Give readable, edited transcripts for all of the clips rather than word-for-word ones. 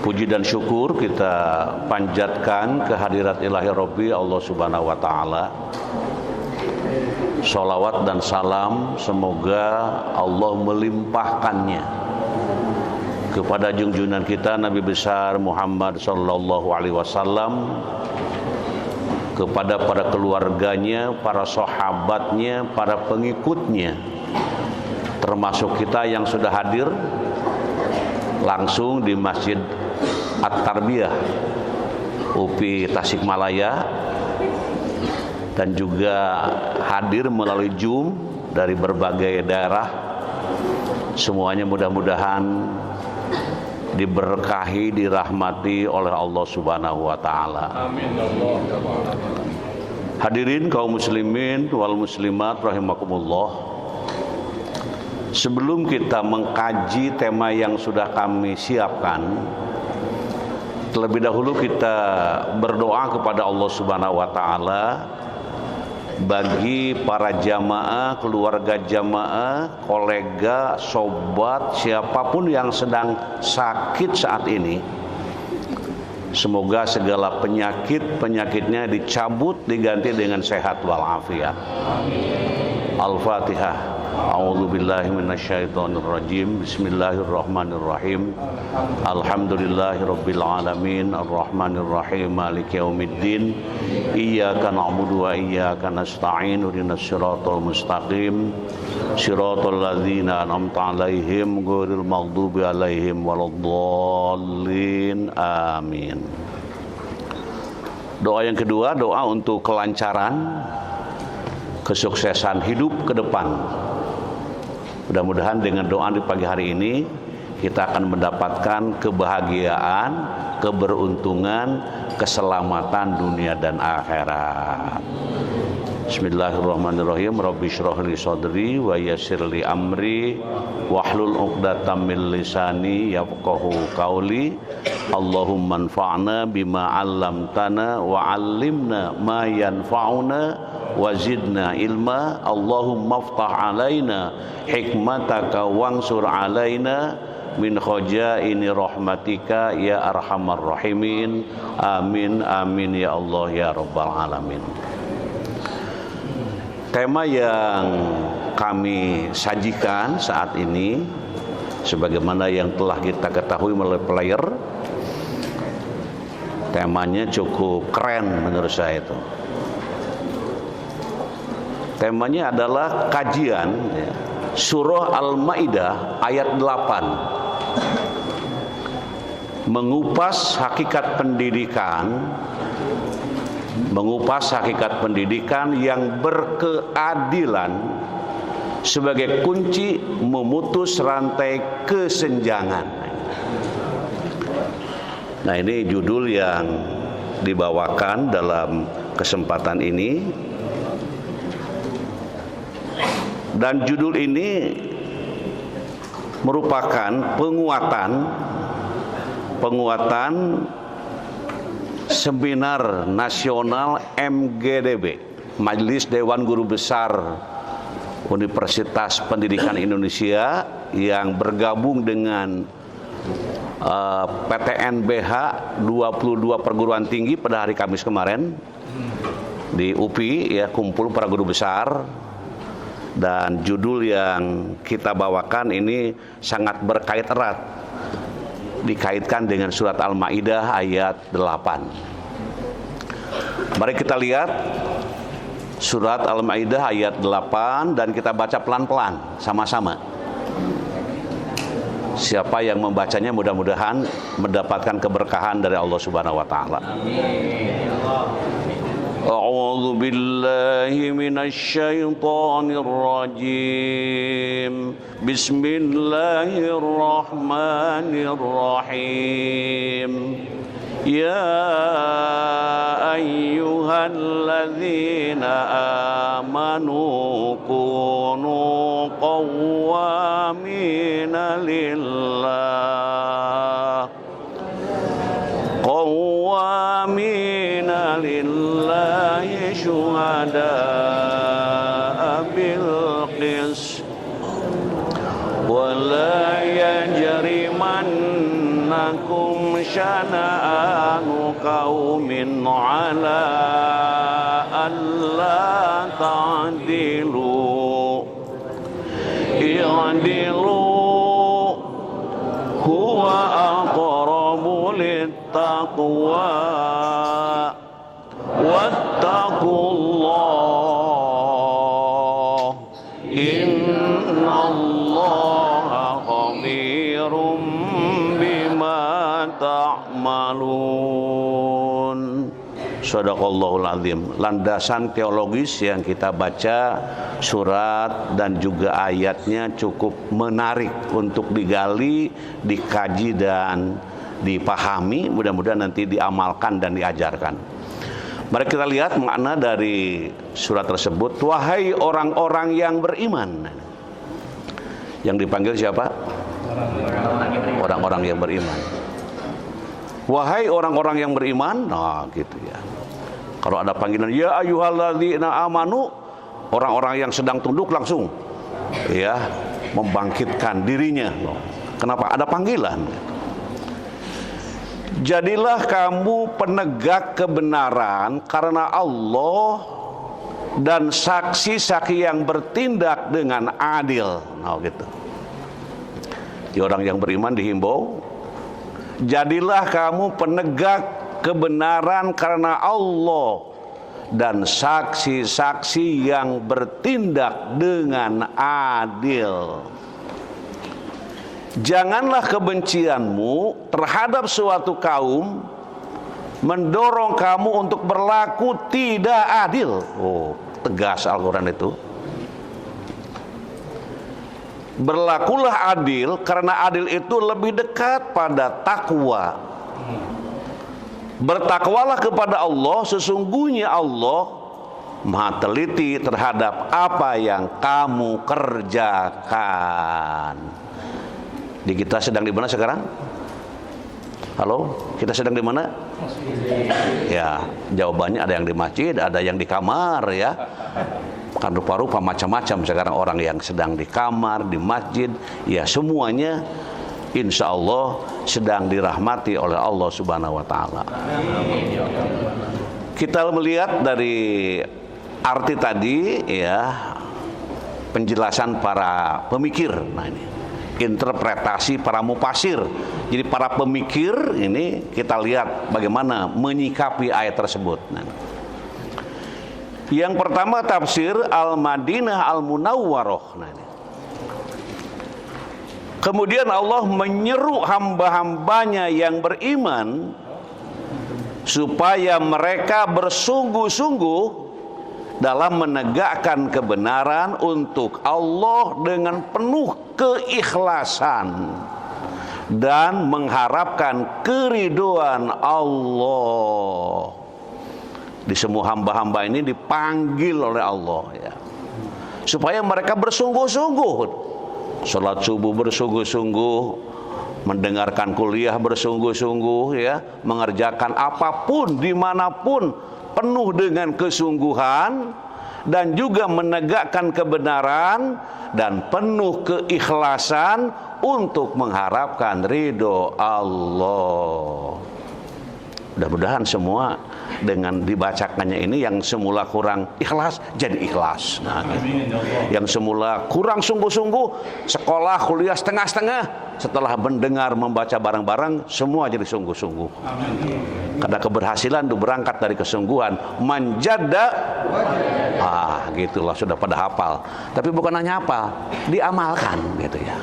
Puji dan syukur kita panjatkan kehadirat ilahi Rabbi Allah Subhanahu wa Ta'ala. Sholawat dan salam semoga Allah melimpahkannya kepada junjungan kita Nabi besar Muhammad sallallahu alaihi wasallam, kepada para keluarganya, para sahabatnya, para pengikutnya, termasuk kita yang sudah hadir langsung di Masjid At-Tarbiyah UPI Tasikmalaya dan juga hadir melalui Zoom dari berbagai daerah. Semuanya mudah-mudahan diberkahi, dirahmati oleh Allah Subhanahu wa Ta'ala. Amin. Hadirin kaum muslimin wal muslimat rahimakumullah. Sebelum kita mengkaji tema yang sudah kami siapkan, terlebih dahulu kita berdoa kepada Allah Subhanahu wa Ta'ala bagi para jamaah, keluarga jamaah, kolega, sobat, siapapun yang sedang sakit saat ini. Semoga segala penyakitnya dicabut, diganti dengan sehat walafiat. Al-Fatihah. A'udzubillahi minasyaitonirrajim. Bismillahirrahmanirrahim. Alhamdulillahirabbil alamin arrahmanirrahim maliki yaumiddin. Iyyaka na'budu wa iyyaka nasta'in. Ihdinas siratal mustaqim. Siratal ladzina an'amta 'alaihim ghairil maghdubi 'alaihim waladdallin. Amin. Doa yang kedua, doa untuk kelancaran, kesuksesan hidup ke depan. Mudah-mudahan dengan doa di pagi hari ini kita akan mendapatkan kebahagiaan, keberuntungan, keselamatan dunia dan akhirat. Bismillahirrahmanirrahim. Rabbi shrah li sadri wa yassir li amri wahlul 'uqdatam min lisani yafqahu qawli. Allahumma anfa'na bima 'allamtana wa 'allimna ma yanfa'una wazidna ilma. Allahumma aftah alaina hikmataka wansur alaina min khajaini rahmatika ya arhamar rahimin. Amin amin ya Allah ya rabbal alamin. Tema yang kami sajikan saat ini sebagaimana yang telah kita ketahui melalui player, temanya cukup keren menurut saya itu. Temanya adalah kajian Surah Al-Maidah ayat 8. Mengupas hakikat pendidikan yang berkeadilan sebagai kunci memutus rantai kesenjangan. Nah, ini judul yang dibawakan dalam kesempatan ini. Dan judul ini merupakan penguatan seminar nasional MGDB, Majelis Dewan Guru Besar Universitas Pendidikan Indonesia, yang bergabung dengan PTNBH 22 perguruan tinggi pada hari Kamis kemarin di UPI, ya, kumpul para guru besar. Dan judul yang kita bawakan ini sangat berkait erat, dikaitkan dengan surat Al-Maidah ayat 8. Mari kita lihat surat Al-Maidah ayat 8 dan kita baca pelan-pelan sama-sama. Siapa yang membacanya mudah-mudahan mendapatkan keberkahan dari Allah Subhanahu wa Ta'ala. Amin. A'udzu billahi minasy syaithanir rajim. Bismillahirrahmanirrahim. Ya ayyuhalladzina amanu kunu qawwamina lillah lillahi syuhada'a bil qis wa la yajrimannakum syana'anu qaumin ala alla ta'dilu i'dilu huwa aqrabu littaqwa wattaqullah innallaha khabirum bima ta'malun. Shadaqallahul azim. Landasan teologis yang kita baca, surat dan juga ayatnya cukup menarik untuk digali, dikaji dan dipahami. Mudah-mudahan nanti diamalkan dan diajarkan. Mari kita lihat makna dari surat tersebut. Wahai orang-orang yang beriman. Yang dipanggil siapa? Orang-orang yang beriman. Wahai orang-orang yang beriman. Nah gitu ya. Kalau ada panggilan ya ayyuhalladzina amanu, orang-orang yang sedang tunduk langsung ya membangkitkan dirinya. Kenapa? Ada panggilan. Jadilah kamu penegak kebenaran karena Allah dan saksi-saksi yang bertindak dengan adil. Nah gitu. Di orang yang beriman dihimbau, jadilah kamu penegak kebenaran karena Allah dan saksi-saksi yang bertindak dengan adil. Janganlah kebencianmu terhadap suatu kaum mendorong kamu untuk berlaku tidak adil. Oh, tegas Al-Quran itu. Berlakulah adil karena adil itu lebih dekat pada takwa. Bertakwalah kepada Allah, sesungguhnya Allah Maha teliti terhadap apa yang kamu kerjakan. Di kita sedang di mana sekarang? Halo, kita sedang di mana? Ya, jawabannya ada yang di masjid, ada yang di kamar ya. Kan rupa-rupa macam-macam sekarang orang yang sedang di kamar, di masjid, ya semuanya insya Allah sedang dirahmati oleh Allah Subhanahu wa Ta'ala. Kita melihat dari arti tadi ya, penjelasan para pemikir. Nah ini interpretasi para mufasir. Jadi para pemikir ini kita lihat bagaimana menyikapi ayat tersebut. Nah, yang pertama tafsir Al-Madinah Al-Munawwarah. Nah, ini. Kemudian Allah menyeru hamba-hambanya yang beriman supaya mereka bersungguh-sungguh dalam menegakkan kebenaran untuk Allah dengan penuh keikhlasan dan mengharapkan keridhaan Allah. Di semua hamba-hamba ini dipanggil oleh Allah ya, supaya mereka bersungguh-sungguh. Salat subuh bersungguh-sungguh, mendengarkan kuliah bersungguh-sungguh ya, mengerjakan apapun dimanapun penuh dengan kesungguhan dan juga menegakkan kebenaran dan penuh keikhlasan untuk mengharapkan ridho Allah. Mudah-mudahan semua dengan dibacakannya ini yang semula kurang ikhlas jadi ikhlas. Nah, gitu. Yang semula kurang sungguh-sungguh, sekolah kuliah setengah-setengah, setelah mendengar membaca bareng-bareng semua jadi sungguh-sungguh. Karena keberhasilan itu berangkat dari kesungguhan. Manjada, gitulah sudah pada hafal. Tapi bukan hanya hafal, diamalkan gitu ya.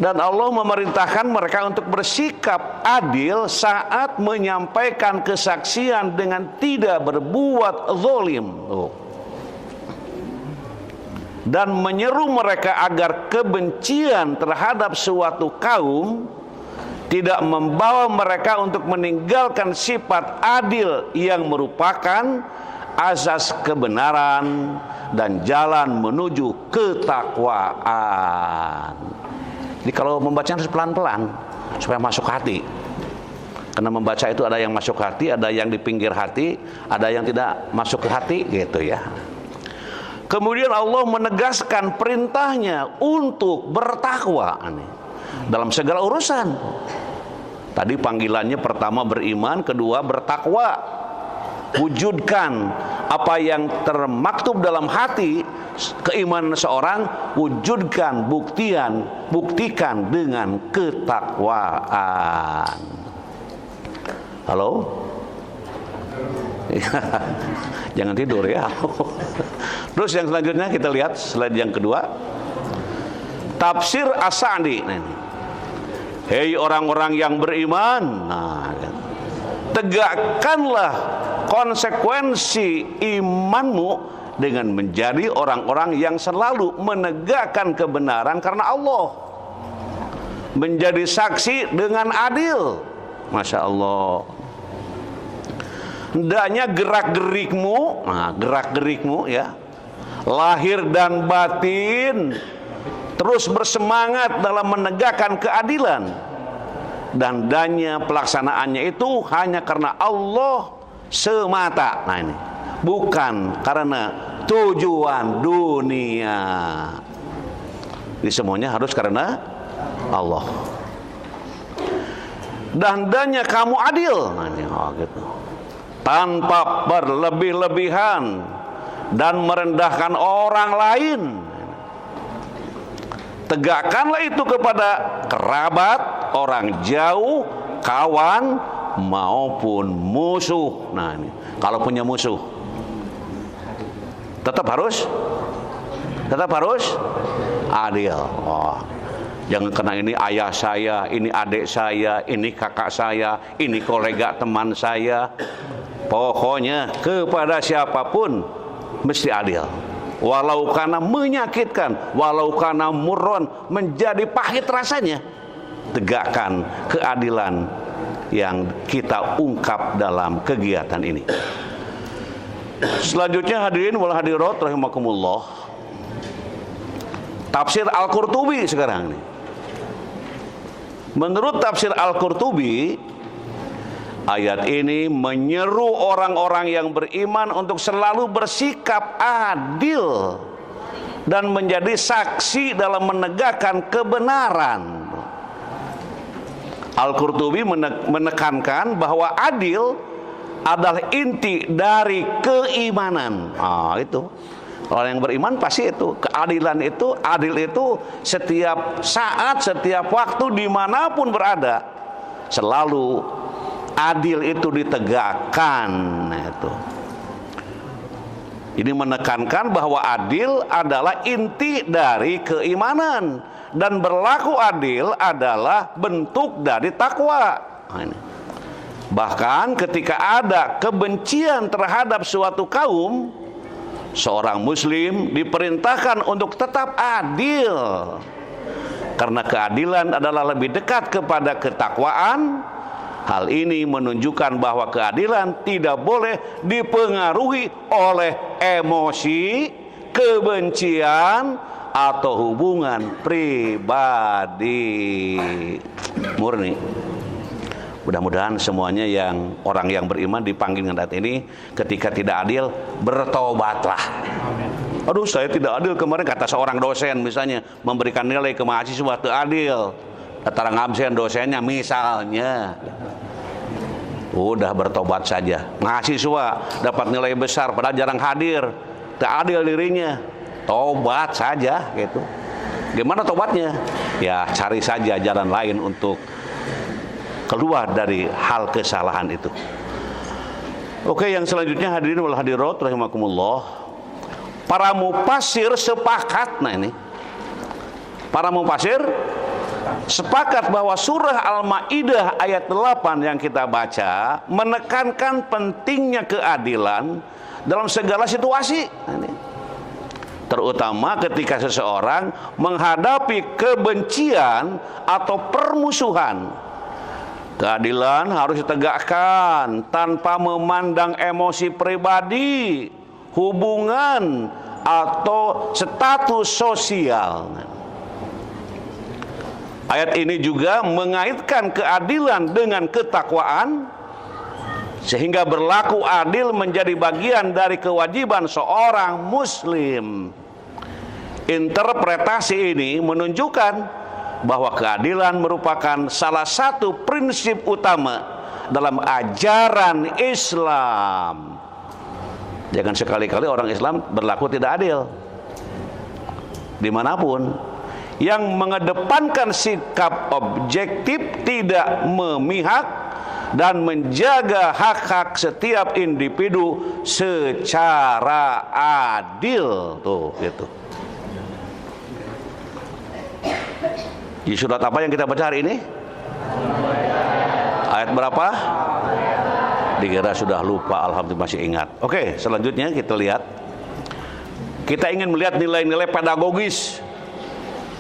Dan Allah memerintahkan mereka untuk bersikap adil saat menyampaikan kesaksian dengan tidak berbuat zalim. Dan menyeru mereka agar kebencian terhadap suatu kaum tidak membawa mereka untuk meninggalkan sifat adil yang merupakan asas kebenaran dan jalan menuju ketakwaan. Jadi kalau membaca harus pelan-pelan supaya masuk hati. Karena membaca itu ada yang masuk hati, ada yang di pinggir hati, ada yang tidak masuk ke hati gitu ya. Kemudian Allah menegaskan perintahnya untuk bertakwa dalam segala urusan. Tadi panggilannya pertama beriman, kedua bertakwa. Wujudkan apa yang termaktub dalam hati keimanan seorang, wujudkan, buktikan dengan ketakwaan. Halo? Jangan tidur ya. Terus yang selanjutnya kita lihat slide yang kedua. Tafsir As-Sa'di. Hei orang-orang yang beriman, tegakkanlah konsekuensi imanmu dengan menjadi orang-orang yang selalu menegakkan kebenaran karena Allah, menjadi saksi dengan adil. Masya Allah. Hendaknya gerak-gerikmu ya, lahir dan batin, terus bersemangat dalam menegakkan keadilan, dan hendaknya pelaksanaannya itu hanya karena Allah semata. Nah ini, bukan karena tujuan dunia. Jadi semuanya harus karena Allah. Dan hendaknya kamu adil. Nah ini, gitu. Tanpa berlebih-lebihan dan merendahkan orang lain. Tegakkanlah itu kepada kerabat, orang jauh, kawan, maupun musuh. Nah ini, kalau punya musuh tetap harus adil. Jangan kena ini ayah saya, ini adik saya, ini kakak saya, ini kolega teman saya. Pokoknya kepada siapapun mesti adil. Walau karena menyakitkan, walau karena murron, menjadi pahit rasanya, tegakkan keadilan yang kita ungkap dalam kegiatan ini. Selanjutnya hadirin wal hadirat rahimakumullah, tafsir Al-Qurtubi sekarang nih. Menurut tafsir Al-Qurtubi, ayat ini menyeru orang-orang yang beriman untuk selalu bersikap adil dan menjadi saksi dalam menegakkan kebenaran. Al-Qurtubi menekankan bahwa adil adalah inti dari keimanan. Itu orang yang beriman pasti itu, keadilan itu, adil itu setiap saat, setiap waktu, dimanapun berada, selalu adil itu ditegakkan. Itu. Ini menekankan bahwa adil adalah inti dari keimanan, dan berlaku adil adalah bentuk dari takwa. Bahkan ketika ada kebencian terhadap suatu kaum, seorang muslim diperintahkan untuk tetap adil, karena keadilan adalah lebih dekat kepada ketakwaan. Hal ini menunjukkan bahwa keadilan tidak boleh dipengaruhi oleh emosi, kebencian, atau hubungan pribadi. Murni. Mudah-mudahan semuanya orang yang beriman dipanggil dengan ayat ini, ketika tidak adil, bertobatlah. Aduh, saya tidak adil kemarin, kata seorang dosen misalnya, memberikan nilai ke mahasiswa tidak adil, antara ngabsen dosennya misalnya. Udah bertobat saja. Mahasiswa dapat nilai besar padahal jarang hadir, tidak adil dirinya, tobat saja gitu. Gimana tobatnya? Ya cari saja jalan lain untuk keluar dari hal kesalahan itu. Oke, yang selanjutnya hadirin wal hadirat rahimakumullah, para mufasir sepakat. Nah ini, para mufasir sepakat bahwa surah Al-Maidah ayat 8 yang kita baca menekankan pentingnya keadilan dalam segala situasi. Nah ini, terutama ketika seseorang menghadapi kebencian atau permusuhan. Keadilan harus ditegakkan tanpa memandang emosi pribadi, hubungan, atau status sosial. Ayat ini juga mengaitkan keadilan dengan ketakwaan, sehingga berlaku adil menjadi bagian dari kewajiban seorang muslim. Interpretasi ini menunjukkan bahwa keadilan merupakan salah satu prinsip utama dalam ajaran Islam. Jangan sekali-kali orang Islam berlaku tidak adil dimanapun. Yang mengedepankan sikap objektif, tidak memihak, dan menjaga hak-hak setiap individu secara adil. Tuh, gitu. Di surat apa yang kita baca hari ini? Ayat berapa? Dikira sudah lupa, alhamdulillah masih ingat. Oke, selanjutnya kita lihat. Kita ingin melihat nilai-nilai pedagogis.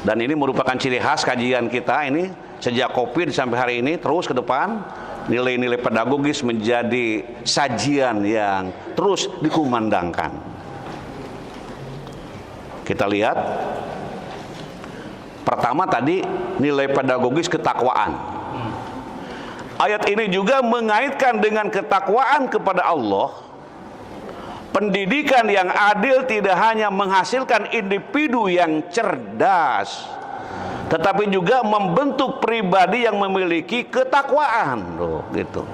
Dan ini merupakan ciri khas kajian kita ini sejak Covid sampai hari ini, terus ke depan nilai-nilai pedagogis menjadi sajian yang terus dikumandangkan. Kita lihat. Pertama tadi nilai pedagogis ketakwaan. Ayat ini juga mengaitkan dengan ketakwaan kepada Allah. Pendidikan yang adil tidak hanya menghasilkan individu yang cerdas, tetapi juga membentuk pribadi yang memiliki ketakwaan. Loh, gitu.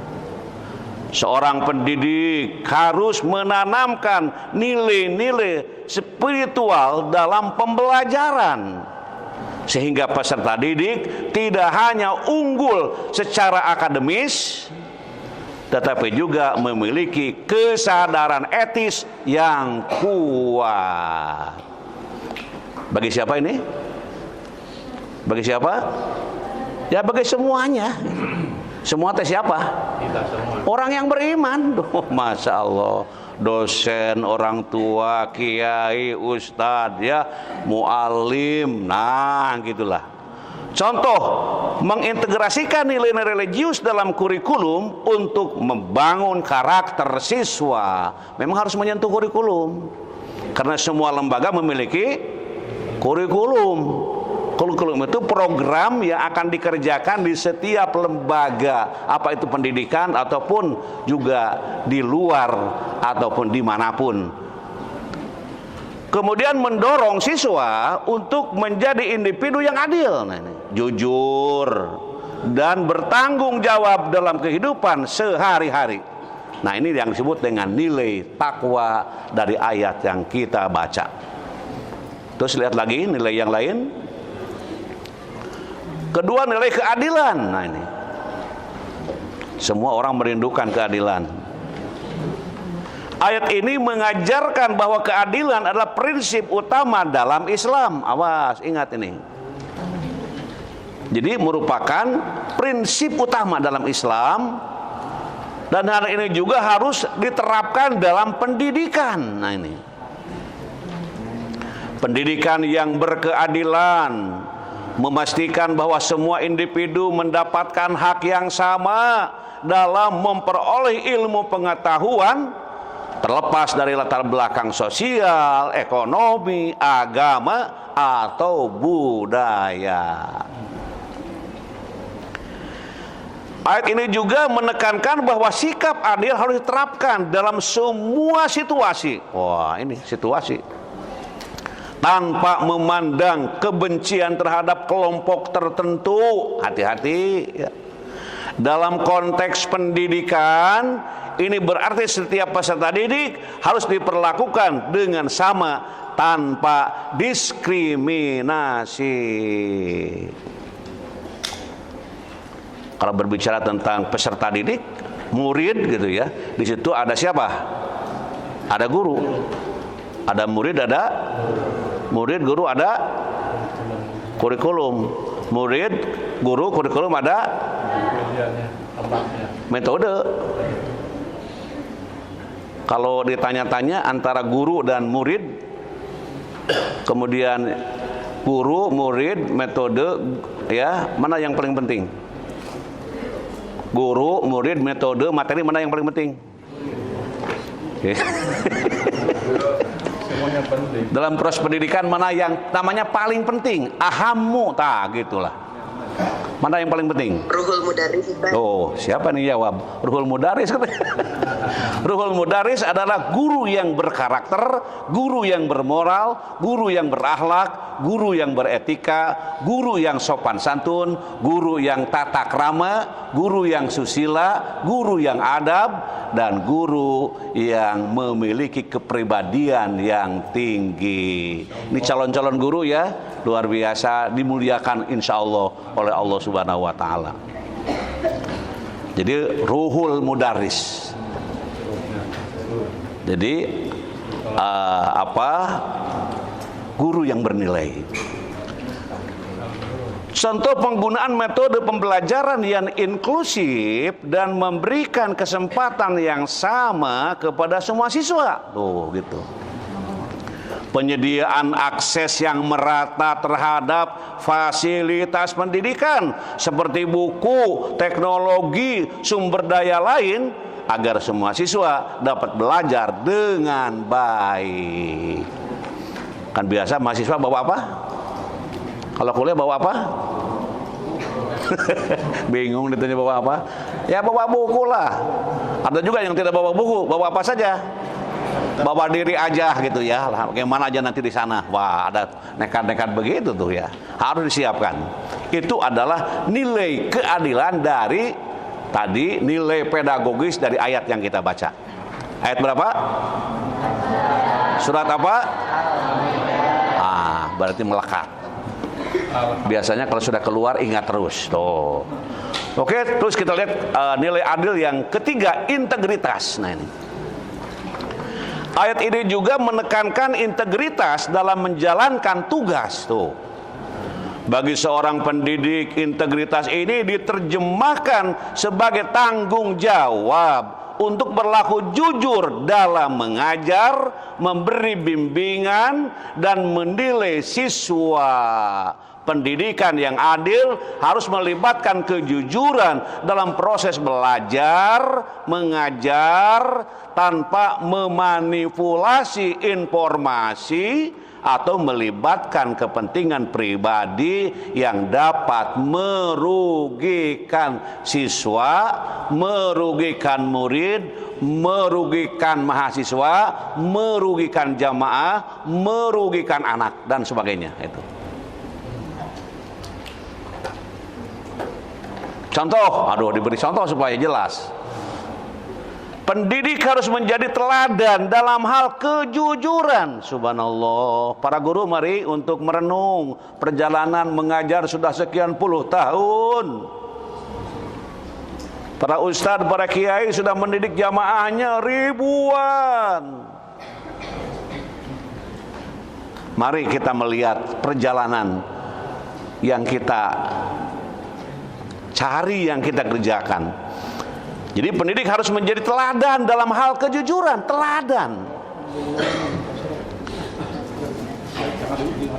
Seorang pendidik harus menanamkan nilai-nilai spiritual dalam pembelajaran, sehingga peserta didik tidak hanya unggul secara akademis, tetapi juga memiliki kesadaran etis yang kuat. Bagi siapa ini? Bagi siapa? Ya bagi semuanya. Semua teh siapa? Kita semua. Orang yang beriman. Oh, Masya Allah. Dosen, orang tua, kiai, ustadz, ya, muallim, nah gitulah. Contoh, mengintegrasikan nilai-nilai religius dalam kurikulum untuk membangun karakter siswa. Memang harus menyentuh kurikulum, karena semua lembaga memiliki kurikulum. Kurikulum itu program yang akan dikerjakan di setiap lembaga, apa itu pendidikan ataupun juga di luar ataupun dimanapun. Kemudian mendorong siswa untuk menjadi individu yang adil, jujur, dan bertanggung jawab dalam kehidupan sehari-hari. Nah, ini yang disebut dengan nilai takwa dari ayat yang kita baca. Terus lihat lagi nilai yang lain. Kedua, nilai keadilan. Nah, ini semua orang merindukan keadilan. Ayat ini mengajarkan bahwa keadilan adalah prinsip utama dalam Islam. Awas, ingat ini. Jadi merupakan prinsip utama dalam Islam, dan hal ini juga harus diterapkan dalam pendidikan. Nah, ini pendidikan yang berkeadilan, memastikan bahwa semua individu mendapatkan hak yang sama dalam memperoleh ilmu pengetahuan, terlepas dari latar belakang sosial, ekonomi, agama, atau budaya. Ayat ini juga menekankan bahwa sikap adil harus diterapkan dalam semua situasi. Wah, ini situasi. Tanpa memandang kebencian terhadap kelompok tertentu. Hati-hati ya. Dalam konteks pendidikan, ini berarti setiap peserta didik harus diperlakukan dengan sama tanpa diskriminasi. Kalau berbicara tentang peserta didik, murid gitu ya, di situ ada siapa? Ada guru. Ada murid, ada murid, guru, ada kurikulum. Murid, guru, kurikulum, ada metode. Kalau ditanya-tanya antara guru dan murid, kemudian guru, murid, metode, ya, mana yang paling penting? Guru, murid, metode, materi, mana yang paling penting? Dalam proses pendidikan mana yang namanya paling penting? Ahammu, gitulah. Mana yang paling penting? Ruhul Mudaris. Oh, siapa nih jawab? Ruhul Mudaris. Ruhul Mudaris adalah guru yang berkarakter, guru yang bermoral, guru yang berakhlak, guru yang beretika, guru yang sopan santun, guru yang tata krama, guru yang susila, guru yang adab, dan guru yang memiliki kepribadian yang tinggi. Ini calon-calon guru ya, luar biasa, dimuliakan insya Allah oleh Allah Subhanahu wa Ta'ala. Jadi Ruhul Mudaris. Jadi guru yang bernilai. Contoh penggunaan metode pembelajaran yang inklusif dan memberikan kesempatan yang sama kepada semua siswa. Tuh gitu. Penyediaan akses yang merata terhadap fasilitas pendidikan seperti buku, teknologi, sumber daya lain agar semua siswa dapat belajar dengan baik. Kan biasa mahasiswa bawa apa? Kalau kuliah bawa apa? Bingung ditanya bawa apa? Ya bawa buku lah. Ada juga yang tidak bawa buku, bawa apa saja? Bawa diri aja gitu ya. Bagaimana aja nanti di sana. Wah, ada nekat-nekat begitu tuh ya. Harus disiapkan. Itu adalah nilai keadilan dari tadi, nilai pedagogis dari ayat yang kita baca. Ayat berapa? Surat apa? Berarti melekat. Biasanya kalau sudah keluar ingat terus. Tuh. Oke, terus kita lihat nilai adil yang ketiga, integritas. Nah ini. Ayat ini juga menekankan integritas dalam menjalankan tugas. Tuh. Bagi seorang pendidik, integritas ini diterjemahkan sebagai tanggung jawab untuk berlaku jujur dalam mengajar, memberi bimbingan, dan menilai siswa. Pendidikan yang adil harus melibatkan kejujuran dalam proses belajar, mengajar, tanpa memanipulasi informasi atau melibatkan kepentingan pribadi yang dapat merugikan siswa, merugikan murid, merugikan mahasiswa, merugikan jamaah, merugikan anak, dan sebagainya. Itu. Contoh, diberi contoh supaya jelas. Pendidik harus menjadi teladan dalam hal kejujuran. Subhanallah. Para guru mari untuk merenung perjalanan mengajar sudah sekian puluh tahun. Para ustadz, para kiai sudah mendidik jamaahnya ribuan. Mari kita melihat perjalanan yang kita cari, yang kita kerjakan. Jadi pendidik harus menjadi teladan dalam hal kejujuran, teladan.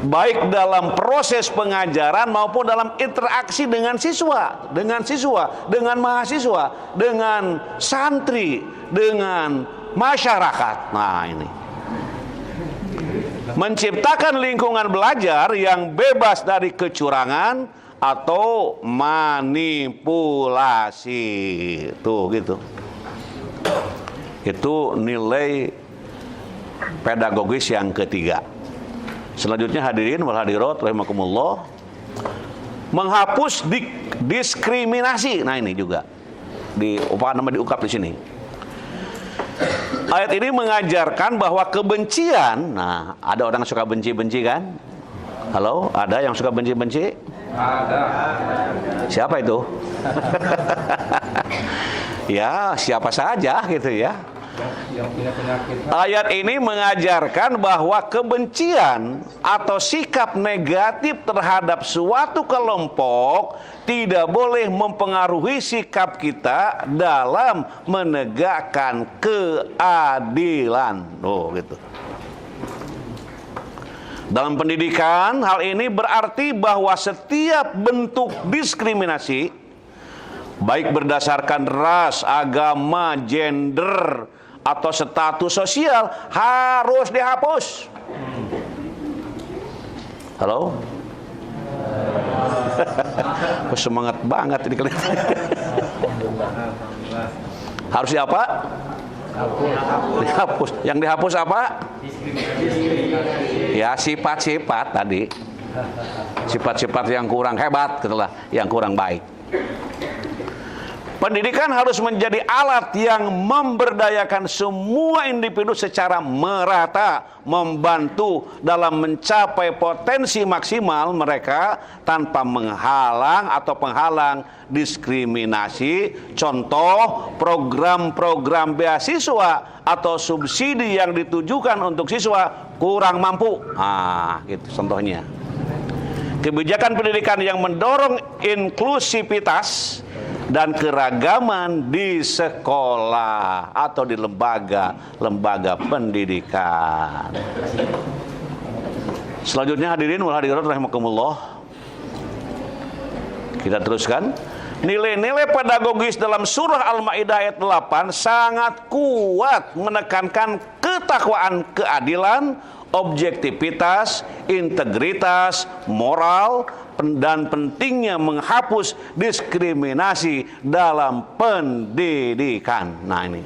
Baik dalam proses pengajaran maupun dalam interaksi dengan siswa, dengan mahasiswa, dengan santri, dengan masyarakat. Nah, ini. Menciptakan lingkungan belajar yang bebas dari kecurangan atau manipulasi. Tuh gitu. Itu nilai pedagogis yang ketiga. Selanjutnya hadirin wal hadirat rahimakumullah, menghapus diskriminasi. Nah ini juga diungkap di sini. Ayat ini mengajarkan bahwa kebencian, nah ada orang yang suka benci-benci kan? Halo, ada yang suka benci-benci? Ada. Siapa itu? Ya, siapa saja gitu ya. Yang punya penyakit. Ayat ini mengajarkan bahwa kebencian atau sikap negatif terhadap suatu kelompok tidak boleh mempengaruhi sikap kita dalam menegakkan keadilan. Oh, gitu. Dalam pendidikan, hal ini berarti bahwa setiap bentuk diskriminasi, baik berdasarkan ras, agama, gender, atau status sosial, harus dihapus. Halo? Semangat banget ini kelihatan. Harus apa? Dihapus. Yang dihapus apa? Ya sifat-sifat tadi. Sifat-sifat yang kurang hebat, gitulah, yang kurang baik. Pendidikan harus menjadi alat yang memberdayakan semua individu secara merata, membantu dalam mencapai potensi maksimal mereka tanpa menghalang atau penghalang diskriminasi. Contoh, program-program beasiswa atau subsidi yang ditujukan untuk siswa kurang mampu. Gitu contohnya. Kebijakan pendidikan yang mendorong inklusivitas dan keragaman di sekolah atau di lembaga pendidikan. Selanjutnya hadirin wal hadirat rahimakumullah. Kita teruskan. Nilai-nilai pedagogis dalam surah Al-Maidah ayat 8 sangat kuat menekankan ketakwaan, keadilan, objektivitas, integritas, moral, dan pentingnya menghapus diskriminasi dalam pendidikan. Nah ini,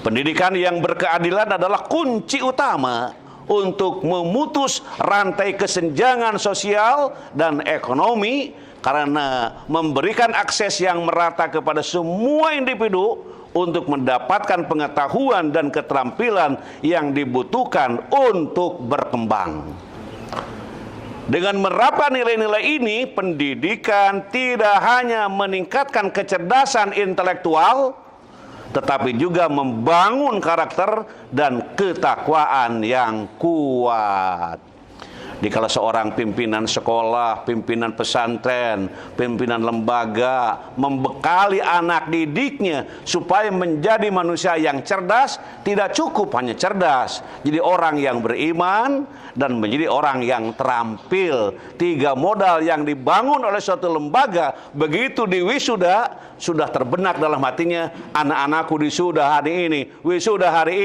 pendidikan yang berkeadilan adalah kunci utama untuk memutus rantai kesenjangan sosial dan ekonomi, karena memberikan akses yang merata kepada semua individu untuk mendapatkan pengetahuan dan keterampilan yang dibutuhkan untuk berkembang. Dengan menerapkan nilai-nilai ini, pendidikan tidak hanya meningkatkan kecerdasan intelektual, tetapi juga membangun karakter dan ketakwaan yang kuat. Dikala seorang pimpinan sekolah, pimpinan pesantren, pimpinan lembaga membekali anak didiknya supaya menjadi manusia yang cerdas, tidak cukup hanya cerdas, jadi orang yang beriman dan menjadi orang yang terampil. 3 modal yang dibangun oleh suatu lembaga, begitu diwisuda sudah terbenak dalam hatinya, anak-anakku wisuda hari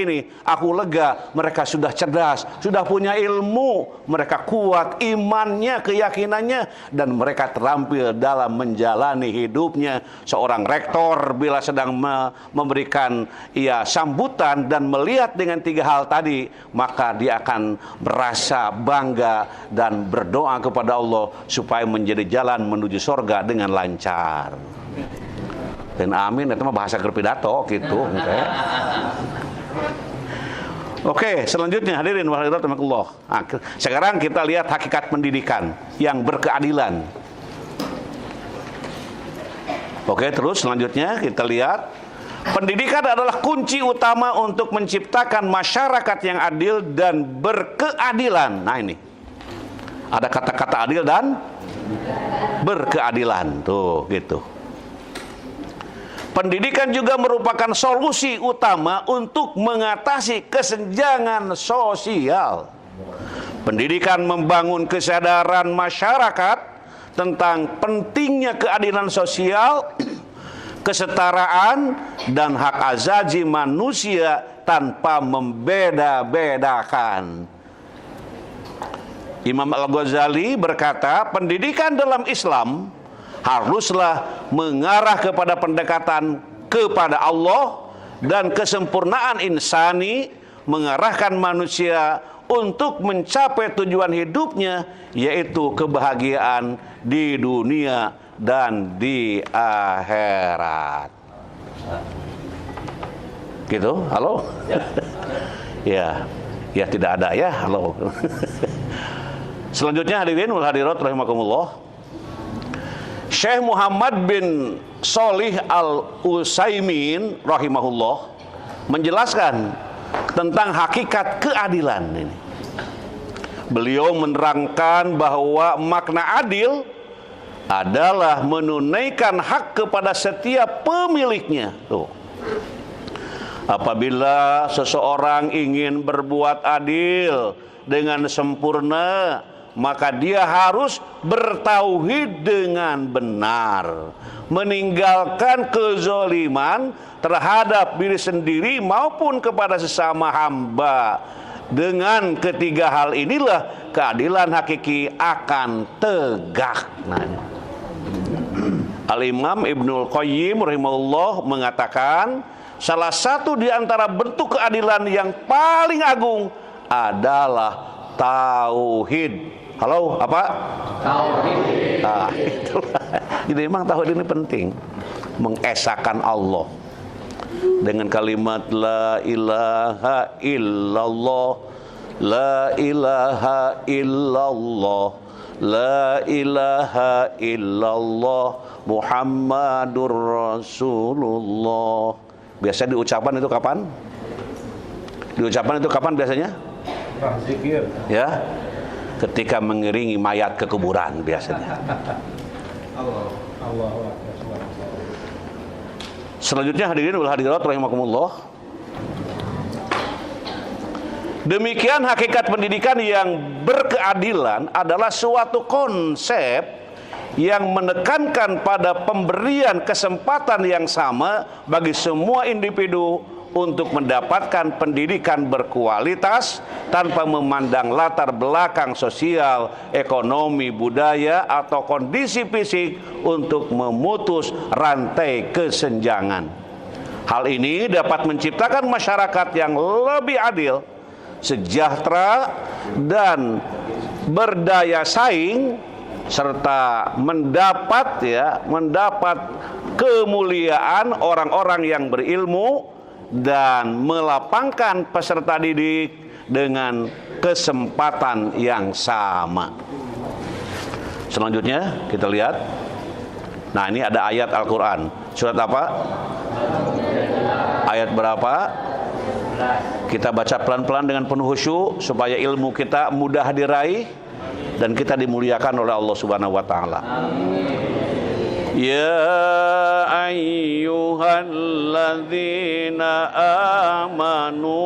ini, aku lega, mereka sudah cerdas, sudah punya ilmu, mereka kuat imannya, keyakinannya, dan mereka terampil dalam menjalani hidupnya. Seorang rektor bila sedang memberikan sambutan dan melihat dengan 3 hal tadi, maka dia akan merasa bangga dan berdoa kepada Allah supaya menjadi jalan menuju surga dengan lancar. Dan amin, itu mah bahasa pidato gitu. Oke, selanjutnya hadirin wa hadirat rahimakumullah. Sekarang kita lihat hakikat pendidikan yang berkeadilan. Oke, terus selanjutnya kita lihat pendidikan adalah kunci utama untuk menciptakan masyarakat yang adil dan berkeadilan. Nah ini, ada kata-kata adil dan berkeadilan. Tuh, gitu. Pendidikan juga merupakan solusi utama untuk mengatasi kesenjangan sosial. Pendidikan membangun kesadaran masyarakat tentang pentingnya keadilan sosial, kesetaraan, dan hak asasi manusia tanpa membeda-bedakan. Imam Al-Ghazali berkata, pendidikan dalam Islam haruslah mengarah kepada pendekatan kepada Allah dan kesempurnaan insani, mengarahkan manusia untuk mencapai tujuan hidupnya, yaitu kebahagiaan di dunia dan di akhirat. Gitu, halo? Ya, ya tidak ada ya, halo. Selanjutnya hadirin wal hadirat rahimakumullah. Syekh Muhammad bin Shalih Al-Utsaimin rahimahullah menjelaskan tentang hakikat keadilan ini. Beliau menerangkan bahwa makna adil adalah menunaikan hak kepada setiap pemiliknya. Tuh. Apabila seseorang ingin berbuat adil dengan sempurna, maka dia harus bertauhid dengan benar, meninggalkan kezaliman terhadap diri sendiri maupun kepada sesama hamba, Dengan ketiga hal inilah keadilan hakiki akan tegak. Nah, Al-Imam Ibnul Qayyim rahimahullah mengatakan salah satu di antara bentuk keadilan yang paling agung adalah tauhid. Halo, apa? Tauhid. Nah, itulah. Jadi memang tauhid ini penting. Mengesahkan Allah dengan kalimat la ilaha illallah, la ilaha illallah, la ilaha illallah, Muhammadur Rasulullah. Biasa diucapkan itu kapan? Diucapkan itu kapan biasanya? Zikir. Ya, ketika mengiringi mayat ke kuburan biasanya. Allah. Selanjutnya hadirin wal hadirat rahimakumullah. Demikian hakikat pendidikan yang berkeadilan adalah suatu konsep yang menekankan pada pemberian kesempatan yang sama bagi semua individu untuk mendapatkan pendidikan berkualitas tanpa memandang latar belakang sosial, ekonomi, budaya, atau kondisi fisik untuk memutus rantai kesenjangan. Hal ini dapat menciptakan masyarakat yang lebih adil, sejahtera, dan berdaya saing, serta mendapat kemuliaan orang-orang yang berilmu dan melapangkan peserta didik dengan kesempatan yang sama. Selanjutnya kita lihat. Nah, ini ada ayat Al-Quran. Surat apa? Ayat berapa? Kita baca pelan-pelan dengan penuh khusyuk supaya ilmu kita mudah diraih dan kita dimuliakan oleh Allah Subhanahu wa taala. Ya ayyuhalladzina amanu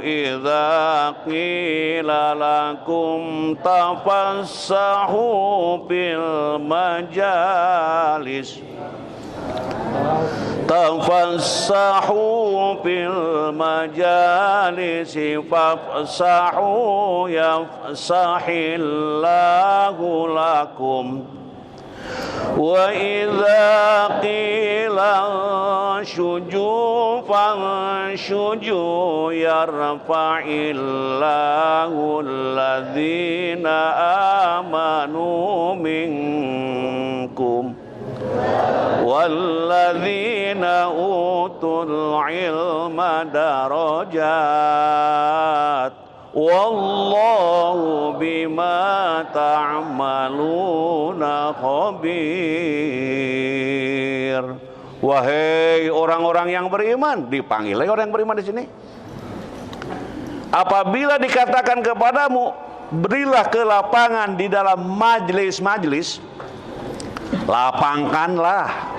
idza qila lakum tafassahu bil majalis tafassahu bil majalisi fafsahu yafsahillahu lakum wa idza qila syuju fanshuju yarfa'illahu alladzina amanu minkum walladzina utul ilma darajat wallahu bima ta'maluna khabir. Wahai orang-orang yang beriman, dipanggil orang yang beriman di sini. Apabila dikatakan kepadamu, berilah kelapangan di dalam majelis-majelis, lapangkanlah.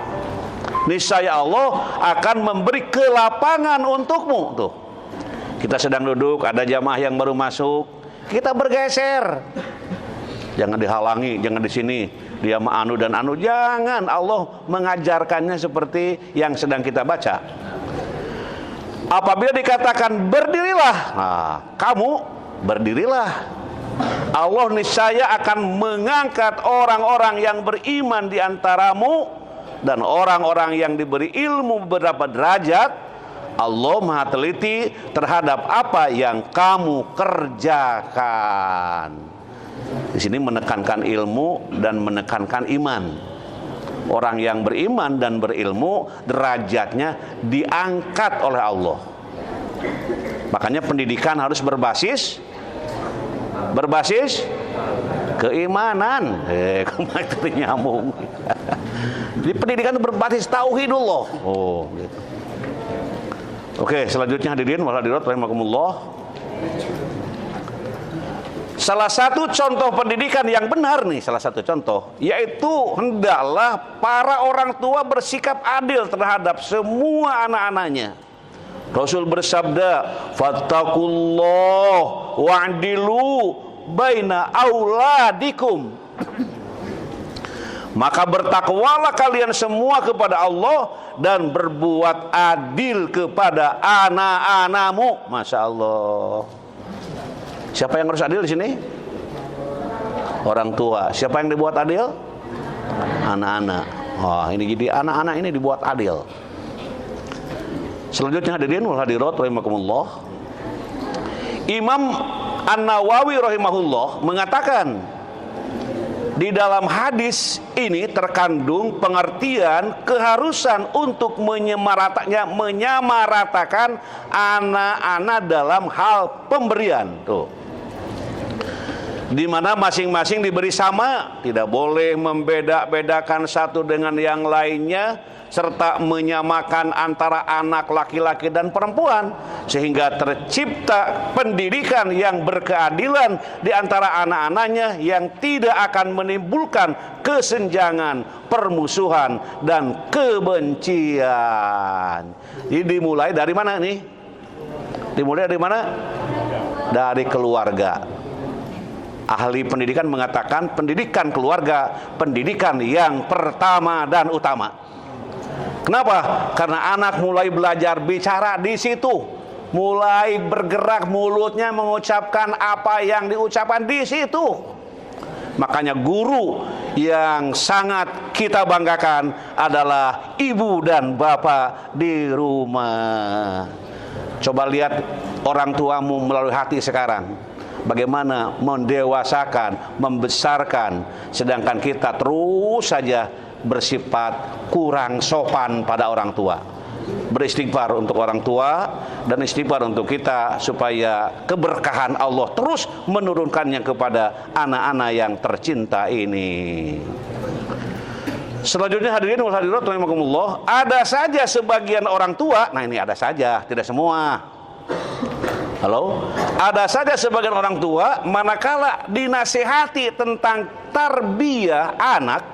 Niscaya Allah akan memberi kelapangan untukmu. Tuh, kita sedang duduk, ada jamaah yang baru masuk, kita bergeser. Jangan dihalangi, jangan di sini dia anu dan anu, jangan. Allah mengajarkannya seperti yang sedang kita baca. Apabila dikatakan berdirilah, nah, kamu berdirilah. Allah niscaya akan mengangkat orang-orang yang beriman di antaramu dan orang-orang yang diberi ilmu beberapa derajat. Allah Maha teliti terhadap apa yang kamu kerjakan. Di sini menekankan ilmu dan menekankan iman. Orang yang beriman dan berilmu derajatnya diangkat oleh Allah. Makanya pendidikan harus berbasis keimanan. Kemana itu nyambung. Jadi pendidikan itu berbasis tauhidullah. Oh, gitu. Oke, selanjutnya hadirin wal hadirat rahimakumullah. Salah satu contoh pendidikan yang benar nih, salah satu contoh, yaitu hendaklah para orang tua bersikap adil terhadap semua anak-anaknya. Rasul bersabda, "Fattaqullah wa'dilu baina auladikum." Maka bertakwalah kalian semua kepada Allah dan berbuat adil kepada anak-anakmu. Masya Allah. Siapa yang harus adil di sini? Orang tua. Siapa yang dibuat adil? Anak-anak. Oh, ini jadi anak-anak ini dibuat adil. Selanjutnya hadirin wal hadirat rahimakumullah. Imam An-Nawawi rahimahullah mengatakan, di dalam hadis ini terkandung pengertian keharusan untuk menyamaratakan anak-anak dalam hal pemberian. Tuh, di mana masing-masing diberi sama, tidak boleh membeda-bedakan satu dengan yang lainnya, serta menyamakan antara anak laki-laki dan perempuan, sehingga tercipta pendidikan yang berkeadilan di antara anak-anaknya yang tidak akan menimbulkan kesenjangan, permusuhan, dan kebencian. Jadi dimulai dari mana nih? Dimulai dari mana? Dari keluarga. Ahli pendidikan mengatakan pendidikan keluarga, pendidikan yang pertama dan utama. Kenapa? Karena anak mulai belajar bicara di situ, mulai bergerak mulutnya mengucapkan apa yang diucapkan di situ. Makanya guru yang sangat kita banggakan adalah ibu dan bapak di rumah. Coba lihat orang tuamu melalui hati sekarang, bagaimana mendewasakan, membesarkan, sedangkan kita terus saja bersifat kurang sopan pada orang tua. Beristighfar untuk orang tua dan istighfar untuk kita supaya keberkahan Allah terus menurunkannya kepada anak-anak yang tercinta ini. Selanjutnya hadirin wal hadirat rahimakumullah, ada saja sebagian orang tua, nah ini ada saja, tidak semua. Halo? Ada saja sebagian orang tua manakala dinasihati tentang tarbiyah anak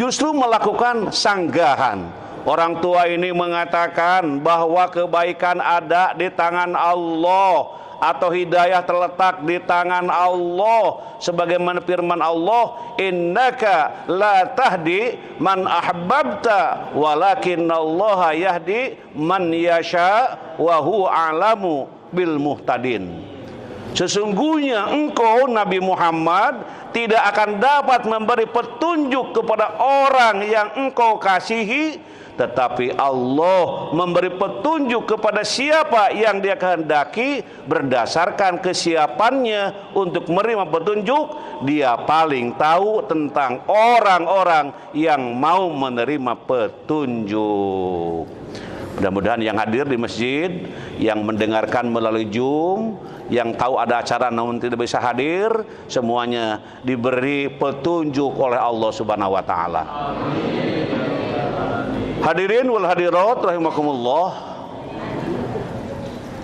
justru melakukan sanggahan. Orang tua ini mengatakan bahwa kebaikan ada di tangan Allah atau hidayah terletak di tangan Allah, sebagaimana firman Allah, innaka la tahdi man ahbabta walakinallaha yahdi man yasha wa huwa a'lamu bil muhtadin. Sesungguhnya engkau Nabi Muhammad tidak akan dapat memberi petunjuk kepada orang yang engkau kasihi, tetapi Allah memberi petunjuk kepada siapa yang Dia kehendaki berdasarkan kesiapannya untuk menerima petunjuk. Dia paling tahu tentang orang-orang yang mau menerima petunjuk. Mudah-mudahan yang hadir di masjid, yang mendengarkan melalui Zoom, yang tahu ada acara namun tidak bisa hadir, semuanya diberi petunjuk oleh Allah Subhanahu wa taala. Hadirin wal hadirat rahimakumullah.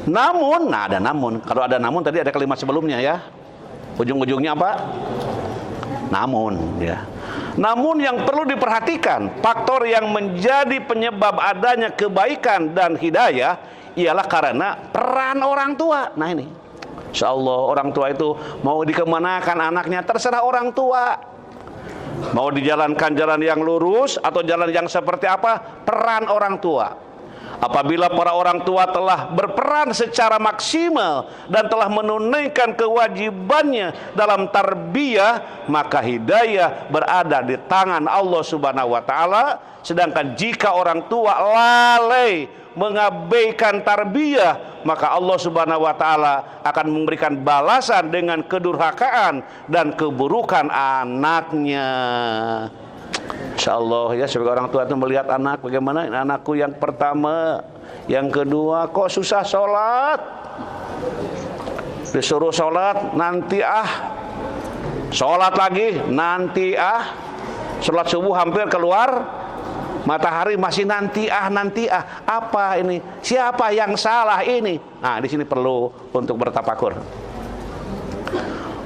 Namun, nah ada namun. Kalau ada namun tadi ada kalimat sebelumnya ya. Ujung-ujungnya apa? Namun ya. Namun yang perlu diperhatikan, faktor yang menjadi penyebab adanya kebaikan dan hidayah ialah karena peran orang tua. Nah ini, insya Allah orang tua itu mau dikemanakan anaknya terserah orang tua. Mau dijalankan jalan yang lurus atau jalan yang seperti apa, peran orang tua. Apabila para orang tua telah berperan secara maksimal dan telah menunaikan kewajibannya dalam tarbiyah, maka hidayah berada di tangan Allah Subhanahu wa taala. Sedangkan jika orang tua lalai mengabaikan tarbiyah, maka Allah Subhanahu wa taala akan memberikan balasan dengan kedurhakaan dan keburukan anaknya. Insyaallah ya, sebagai orang tua itu melihat anak, bagaimana anakku yang pertama, yang kedua kok susah sholat, disuruh sholat nanti sholat lagi nanti sholat subuh hampir keluar matahari masih nanti apa ini, siapa yang salah ini? Nah di sini perlu untuk bertafakur.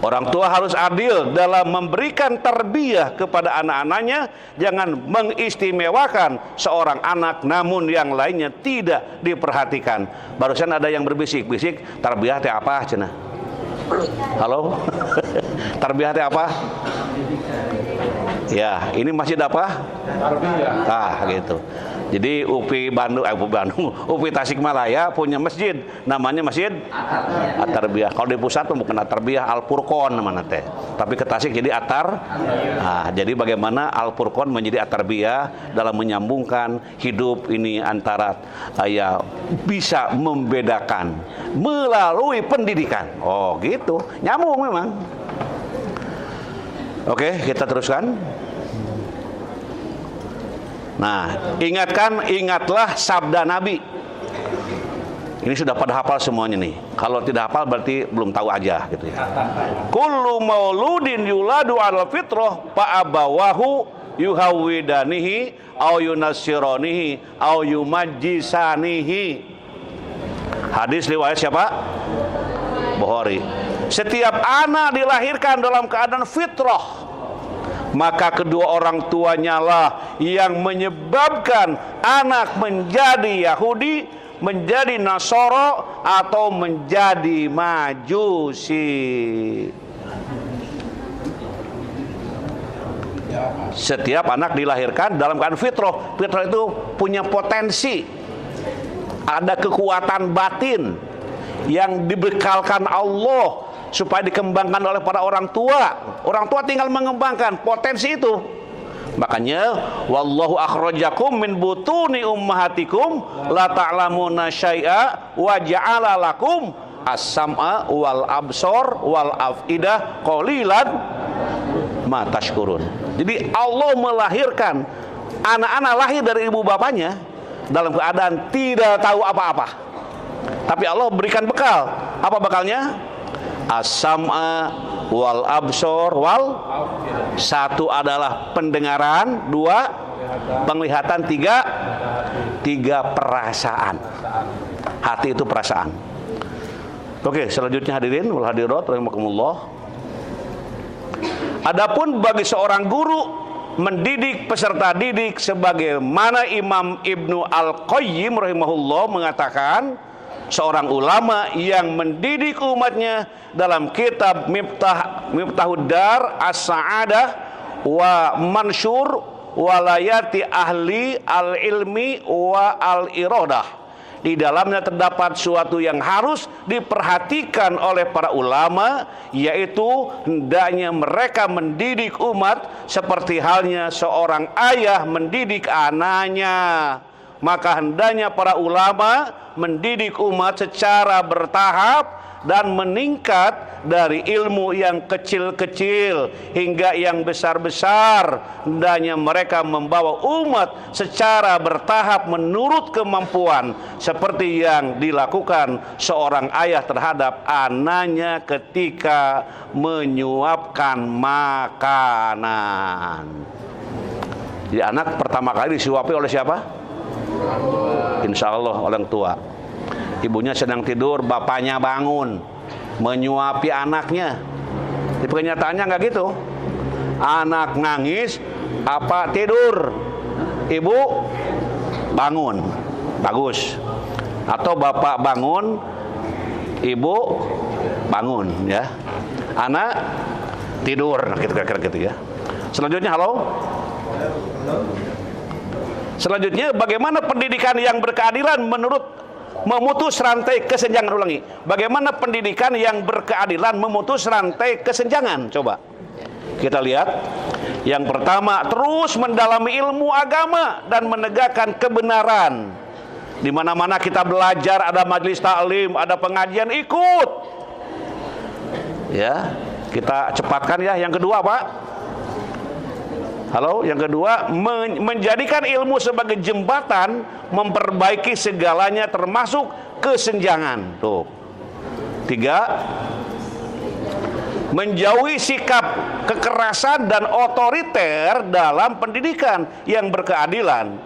Orang tua harus adil dalam memberikan tarbiyah kepada anak-anaknya. Jangan mengistimewakan seorang anak namun yang lainnya tidak diperhatikan. Barusan ada yang berbisik-bisik, tarbiyah teh apa cenah? Halo? Tarbiyah teh apa? Ya, ini masjid apa? Ah, gitu. Jadi UPI Bandung, UPI Tasikmalaya punya masjid, namanya Masjid At-Tarbiyah. Kalau di pusat bukan At-Tarbiyah, Al-Furqon namanya teh. Tapi ke Tasik jadi Atar. Nah, jadi bagaimana Al-Furqon menjadi At-Tarbiyah dalam menyambungkan hidup ini antara ya bisa membedakan melalui pendidikan. Oh, gitu. Nyambung memang. Oke, kita teruskan. Nah, ingatlah sabda Nabi. Ini sudah pada hafal semuanya nih. Kalau tidak hafal berarti belum tahu aja gitu ya. Kullu mauludin yuladu 'alal fitrah fa abawahu yuhawidanihi au yunassiranihi au yumajjisanihi. Hadis riwayat siapa? Bukhari. Setiap anak dilahirkan dalam keadaan fitrah, maka kedua orang tuanya lah yang menyebabkan anak menjadi Yahudi, menjadi Nasoro, atau menjadi Majusi. Setiap anak dilahirkan dalam keadaan fitrah. Fitrah itu punya potensi, ada kekuatan batin yang dibekalkan Allah supaya dikembangkan oleh para orang tua. Orang tua tinggal mengembangkan potensi itu. Makanya wallahu akhrajakum min butuni ummahatikum la ta'lamuna syai'a wa ja'ala lakum as-sam'a wal absor wal afidah qalilan ma tashkurun. Jadi Allah melahirkan anak-anak lahir dari ibu bapaknya dalam keadaan tidak tahu apa-apa. Tapi Allah berikan bekal. Apa bekalnya? As-sam'a wal absor wal, satu adalah pendengaran, dua penglihatan, tiga perasaan. Hati itu perasaan. Oke, selanjutnya hadirin wal hadirat rahimakumullah. Adapun bagi seorang guru mendidik peserta didik, sebagaimana Imam Ibnu Al-Qayyim rahimahullah mengatakan, seorang ulama yang mendidik umatnya dalam kitab Miftahud Dar As-Sa'adah wa Mansyur walayati ahli al-ilmi wa al-iradah. Di dalamnya terdapat suatu yang harus diperhatikan oleh para ulama, yaitu hendaknya mereka mendidik umat seperti halnya seorang ayah mendidik anaknya. Maka hendaknya para ulama mendidik umat secara bertahap dan meningkat dari ilmu yang kecil-kecil hingga yang besar-besar. Hendaknya mereka membawa umat secara bertahap menurut kemampuan, seperti yang dilakukan seorang ayah terhadap anaknya ketika menyuapkan makanan. Jadi anak pertama kali disuapi oleh siapa? Insya Allah orang tua. Ibunya sedang tidur, bapaknya bangun menyuapi anaknya. Di kenyataannya nggak gitu. Anak nangis, apa tidur, ibu bangun, bagus. Atau bapak bangun, ibu bangun, ya. Anak tidur, gitu kira-kira gitu ya. Selanjutnya, halo. Selanjutnya, bagaimana pendidikan yang berkeadilan menurut memutus rantai kesenjangan. Ulangi, bagaimana pendidikan yang berkeadilan memutus rantai kesenjangan? Coba kita lihat. Yang pertama, terus mendalami ilmu agama dan menegakkan kebenaran. Di mana-mana kita belajar, ada majelis taklim, ada pengajian, ikut. Ya, kita cepatkan ya. Yang kedua, Pak. Halo, yang kedua, menjadikan ilmu sebagai jembatan memperbaiki segalanya termasuk kesenjangan. Tuh. Tiga, menjauhi sikap kekerasan dan otoriter dalam pendidikan yang berkeadilan.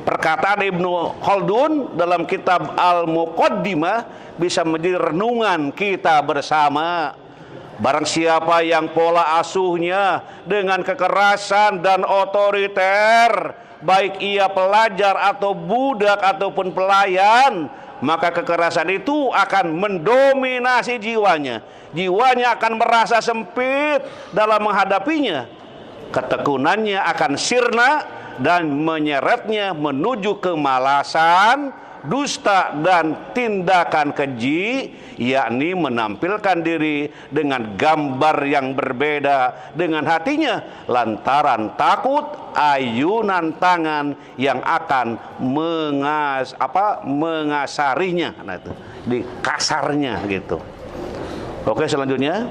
Perkataan Ibnu Khaldun dalam kitab Al-Muqaddimah bisa menjadi renungan kita bersama. Barang siapa yang pola asuhnya dengan kekerasan dan otoriter, baik ia pelajar atau budak ataupun pelayan, maka kekerasan itu akan mendominasi jiwanya. Jiwanya akan merasa sempit dalam menghadapinya. ketekunannya akan sirna dan menyeretnya menuju kemalasan, dusta dan tindakan keji, yakni menampilkan diri dengan gambar yang berbeda dengan hatinya lantaran takut ayunan tangan yang akan mengasarinya. Nah itu di kasarnya gitu. Oke, selanjutnya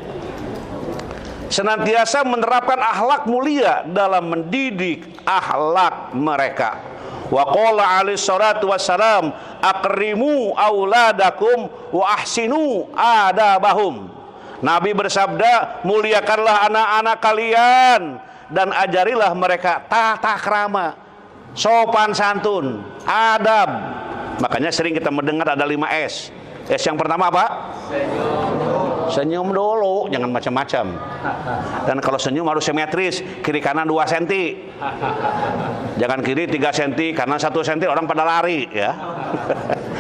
senantiasa menerapkan akhlak mulia dalam mendidik akhlak mereka. Wa qala alaihi salatu wassalam akrimu auladakum wa ahsinu adabahum. Nabi bersabda, muliakanlah anak-anak kalian dan ajarilah mereka tata krama, sopan santun, adab. Makanya sering kita mendengar ada 5 S. S yang pertama apa? Senyum dulu, jangan macam-macam. Dan kalau senyum harus simetris, kiri kanan 2 cm. Jangan kiri 3 cm, kanan 1 cm, orang pada lari ya.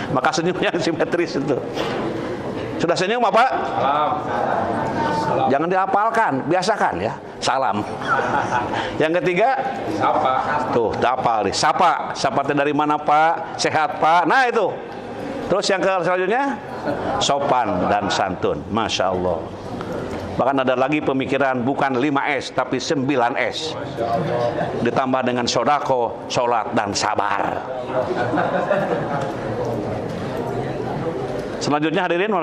Maka senyumnya simetris itu. Sudah senyum apa? Salam. Jangan dihafalkan, biasakan ya. Salam. Yang ketiga, sapa. Tuh, hafal nih. Sapa. Sapa dari mana, Pak? Sehat, Pak? Nah, itu. Terus yang selanjutnya sopan dan santun. Masya Allah. Bahkan ada lagi pemikiran bukan 5S tapi 9S. Ditambah dengan sodako, sholat dan sabar. Selanjutnya hadirin,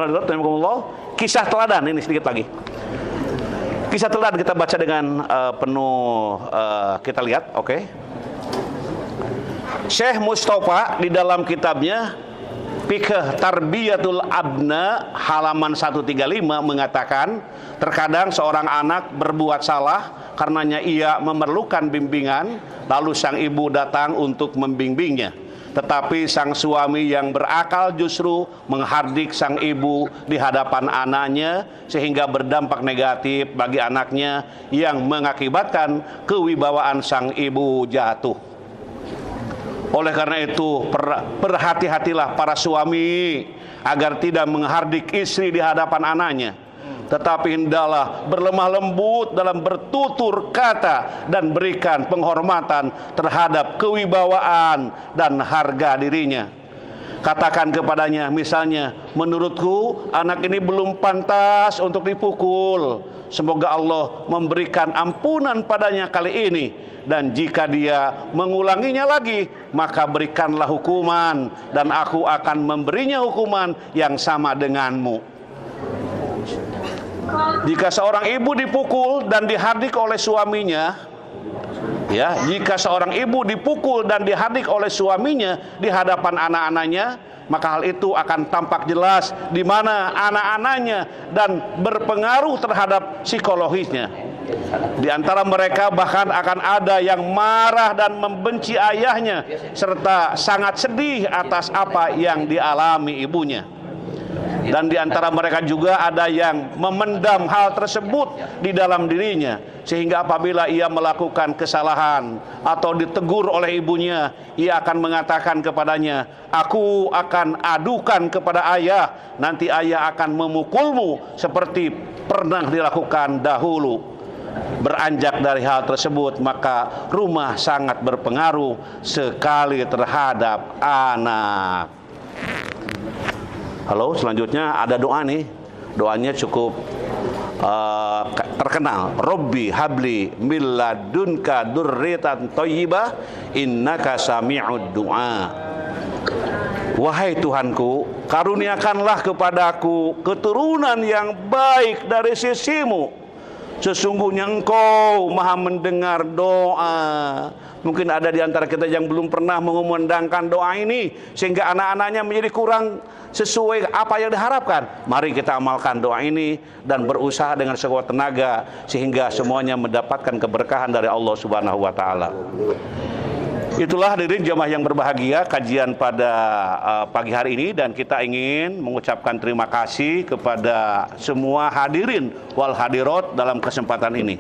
kisah teladan ini sedikit lagi. Kisah teladan kita baca dengan penuh kita lihat, oke. Syekh Mustafa di dalam kitabnya Fiqh Tarbiyatul Abna halaman 135 mengatakan, terkadang seorang anak berbuat salah karenanya ia memerlukan bimbingan, lalu sang ibu datang untuk membimbingnya. Tetapi sang suami yang berakal justru menghardik sang ibu di hadapan anaknya sehingga berdampak negatif bagi anaknya yang mengakibatkan kewibawaan sang ibu jatuh. Oleh karena itu, berhati-hatilah para suami agar tidak menghardik istri di hadapan anaknya. Tetapi hendaklah berlemah lembut dalam bertutur kata dan berikan penghormatan terhadap kewibawaan dan harga dirinya. Katakan kepadanya misalnya, menurutku anak ini belum pantas untuk dipukul. Semoga Allah memberikan ampunan padanya kali ini. Dan jika dia mengulanginya lagi, maka berikanlah hukuman, dan aku akan memberinya hukuman yang sama denganmu. Jika seorang ibu dipukul dan dihardik oleh suaminya, ya, jika seorang ibu dipukul dan dihardik oleh suaminya di hadapan anak-anaknya, maka hal itu akan tampak jelas di mana anak-anaknya dan berpengaruh terhadap psikologisnya. Di antara mereka bahkan akan ada yang marah dan membenci ayahnya serta sangat sedih atas apa yang dialami ibunya. Dan di antara mereka juga ada yang memendam hal tersebut di dalam dirinya, sehingga apabila ia melakukan kesalahan atau ditegur oleh ibunya, ia akan mengatakan kepadanya, aku akan adukan kepada ayah, nanti ayah akan memukulmu seperti pernah dilakukan dahulu. Beranjak dari hal tersebut, maka rumah sangat berpengaruh sekali terhadap anak. Halo, selanjutnya ada doa nih. Doanya cukup terkenal. Robbi habli min ladunka dzurriatan thayyibah innaka sami'ud du'a. Wahai Tuhanku, karuniakanlah kepadaku keturunan yang baik dari sisimu. Sesungguhnya Engkau maha mendengar doa. Mungkin ada di antara kita yang belum pernah mengumandangkan doa ini, sehingga anak-anaknya menjadi kurang sesuai apa yang diharapkan. Mari kita amalkan doa ini dan berusaha dengan sekuat tenaga, sehingga semuanya mendapatkan keberkahan dari Allah Subhanahu wa Ta'ala. Itulah hadirin jemaah yang berbahagia, kajian pada pagi hari ini, dan kita ingin mengucapkan terima kasih kepada semua hadirin wal hadirat dalam kesempatan ini.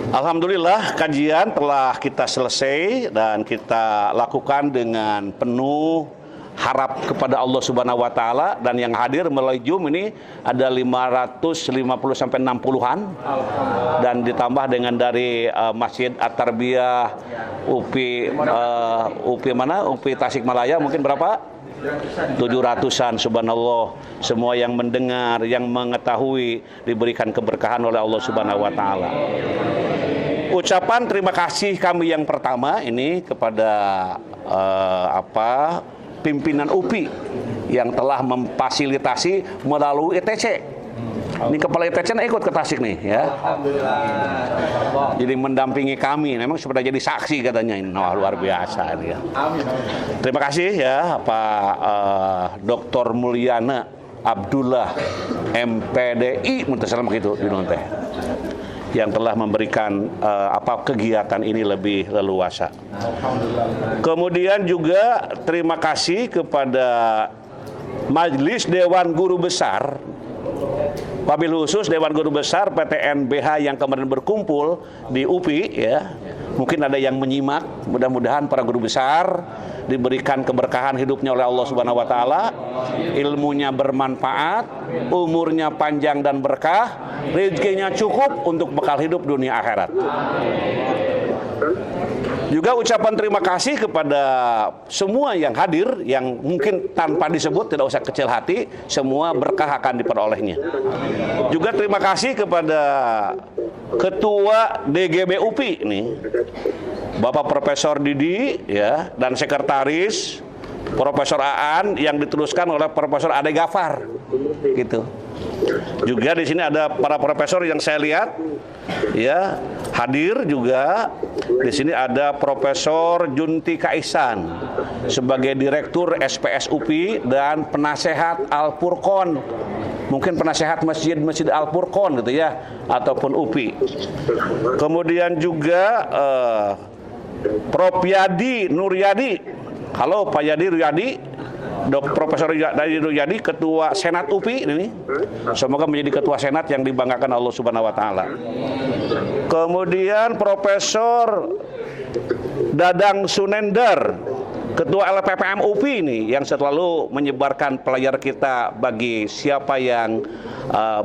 Alhamdulillah, kajian telah kita selesai dan kita lakukan dengan penuh harap kepada Allah Subhanahu wa taala, dan yang hadir melalui Zoom ini ada 550 sampai 60-an, dan ditambah dengan dari Masjid At-Tarbiyah UPI UPI Tasikmalaya mungkin berapa? 700-an. Subhanallah, semua yang mendengar, yang mengetahui diberikan keberkahan oleh Allah Subhanahu wa taala. Ucapan terima kasih kami yang pertama ini kepada pimpinan UPI yang telah memfasilitasi melalui ETC. Ini kepala ETC ikut ke Tasik nih ya. Jadi mendampingi kami. Memang sudah jadi saksi katanya ini. Wah, luar biasa ini ya. Terima kasih ya Pak Dr. Mulyana Abdullah MPDI Muntasalam begitu di teh, yang telah memberikan kegiatan ini lebih leluasa. Kemudian juga terima kasih kepada Majelis Dewan Guru Besar, wabil khusus Dewan Guru Besar PTNBH yang kemarin berkumpul di UPI ya. Mungkin ada yang menyimak, mudah-mudahan para guru besar diberikan keberkahan hidupnya oleh Allah Subhanahu wa taala, ilmunya bermanfaat, umurnya panjang dan berkah, rezekinya cukup untuk bekal hidup dunia akhirat. Juga ucapan terima kasih kepada semua yang hadir, yang mungkin tanpa disebut tidak usah kecil hati, semua berkah akan diperolehnya. Juga terima kasih kepada Ketua DGB UPI nih, Bapak Profesor Didi ya, dan Sekretaris Profesor Aan yang diteruskan oleh Profesor Ade Gafar gitu. Juga di sini ada para profesor yang saya lihat ya hadir juga. Di sini ada Profesor Junti Kaisan sebagai Direktur SPS UPI dan penasehat Al-Furqon. Mungkin penasehat Masjid Al-Furqon gitu ya, ataupun UPI. Kemudian juga Prof Yadi Nuryadi. Halo Pak Yadi Nuryadi. Profesor Yadi Nuryadi, Ketua Senat UPI ini. Semoga menjadi Ketua Senat yang dibanggakan Allah Subhanahu wa taala. Kemudian Profesor Dadang Sunendar, Ketua LPPM UPI ini, yang selalu menyebarkan pelayar kita bagi siapa yang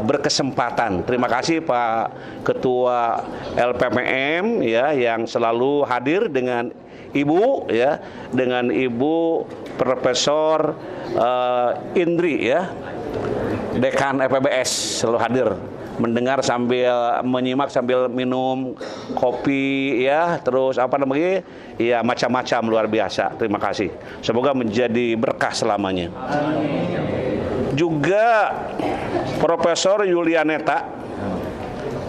berkesempatan. Terima kasih Pak Ketua LPPM ya, yang selalu hadir dengan Ibu ya, dengan Ibu Profesor Indri ya, Dekan FPBS, selalu hadir mendengar sambil menyimak sambil minum kopi ya, terus ya macam-macam, luar biasa. Terima kasih, semoga menjadi berkah selamanya. Juga Profesor Yulianeta,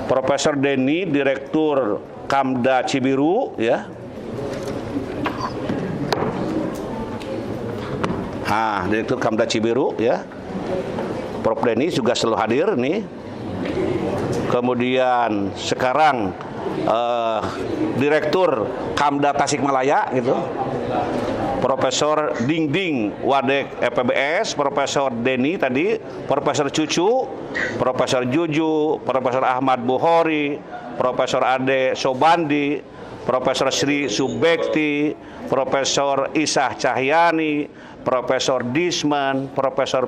Profesor Denny, Direktur Kamda Cibiru ya. Direktur Kamda Cibiru ya, Prof Denny juga selalu hadir nih. Kemudian sekarang Direktur Kamda Tasikmalaya gitu, Profesor Dingding Wadek FPBS, Profesor Denny tadi, Profesor Cucu, Profesor Juju, Profesor Ahmad Buhori, Profesor Ade Sobandi, Profesor Sri Subekti, Profesor Isah Cahyani, Profesor Disman, Profesor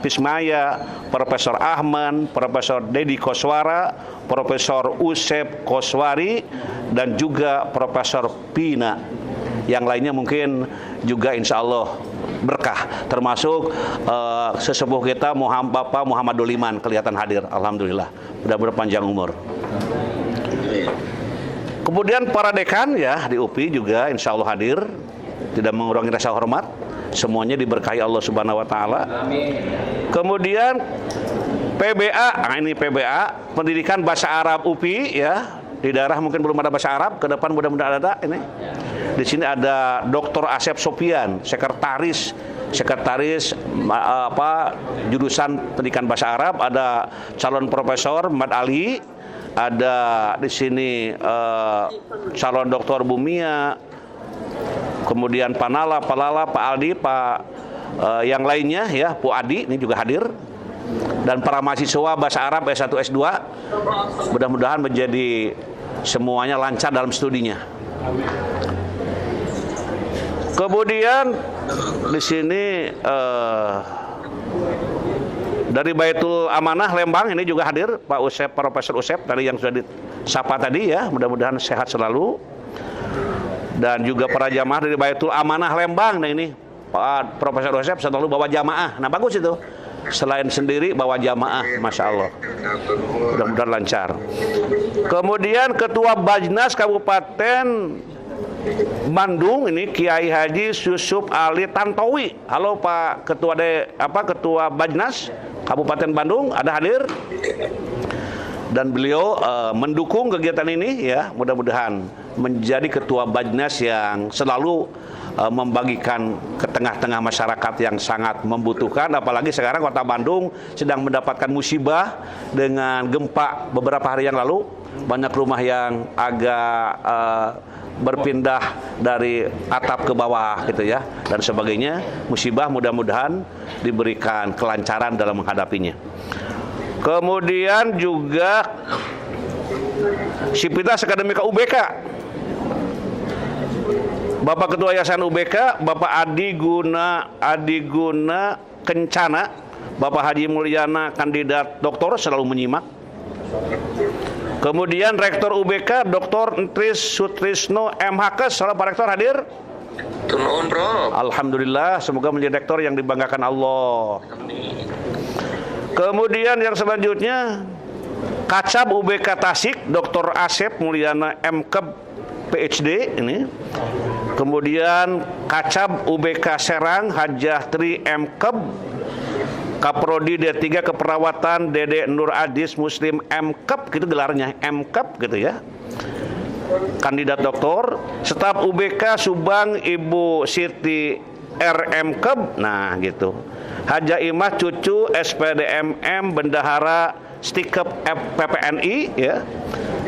Pismaya, Profesor Ahman, Profesor Dedi Koswara, Profesor Usep Koswari, dan juga Profesor Pina. Yang lainnya mungkin juga insya Allah berkah, termasuk sesepuh kita Bapak Muhammad Duliman kelihatan hadir, alhamdulillah, sudah berpanjang umur. Kemudian para dekan ya di UPI juga insya Allah hadir, tidak mengurangi rasa hormat. Semuanya diberkahi Allah Subhanahu wa taala. Kemudian PBA, ini PBA, Pendidikan Bahasa Arab UPI ya. Di daerah mungkin belum ada bahasa Arab, ke depan mudah-mudahan ada ini. Di sini ada Dr. Asep Sopian, sekretaris jurusan Pendidikan Bahasa Arab, ada calon profesor Mat Ali, ada di sini calon Dr. Bumia, kemudian Panala, Pak Aldi, yang lainnya ya, Bu Adi ini juga hadir, dan para mahasiswa bahasa Arab S1 S2, mudah-mudahan menjadi semuanya lancar dalam studinya. Kemudian di sini dari Baitul Amanah Lembang ini juga hadir Pak Usep, Profesor Usep tadi yang sudah disapa tadi ya, mudah-mudahan sehat selalu. Dan juga para jamaah dari Baitul Amanah Lembang. Nah ini Pak Profesor Usep selalu bawa jamaah. Nah bagus itu. Selain sendiri bawa jamaah, Masya Allah. Mudah-mudahan lancar. Kemudian Ketua Bajnas Kabupaten Bandung ini Kiai Haji Yusuf Ali Tantowi. Halo Pak Ketua Bajnas Kabupaten Bandung, ada hadir? Dan beliau mendukung kegiatan ini ya, mudah-mudahan menjadi Ketua Bajnas yang selalu membagikan ke tengah-tengah masyarakat yang sangat membutuhkan, apalagi sekarang Kota Bandung sedang mendapatkan musibah dengan gempa beberapa hari yang lalu, banyak rumah yang agak berpindah dari atap ke bawah gitu ya dan sebagainya, musibah, mudah-mudahan diberikan kelancaran dalam menghadapinya. Kemudian juga Sivitas Akademika UBK, Bapak Ketua Yayasan UBK, Bapak Adi Guna Kencana, Bapak Haji Mulyana kandidat doktor selalu menyimak. Kemudian Rektor UBK Dr. Entris Sutrisno MHK, salam Pak Rektor hadir? Turun, Bro. Alhamdulillah, semoga menjadi rektor yang dibanggakan Allah. Kemudian yang selanjutnya Kacab UBK Tasik Dr. Asep Mulyana MKeb PhD ini. Kemudian Kacab UBK Serang Hajah Tri MKeb, Kaprodi D3 Keperawatan Dede Nur Adis Muslim MKeb, gitu gelarnya MKeb gitu ya, kandidat doktor. Staf UBK Subang Ibu Siti RMKeb, nah gitu. Haja Imah Cucu SPDMM Bendahara Stikep PPNI ya.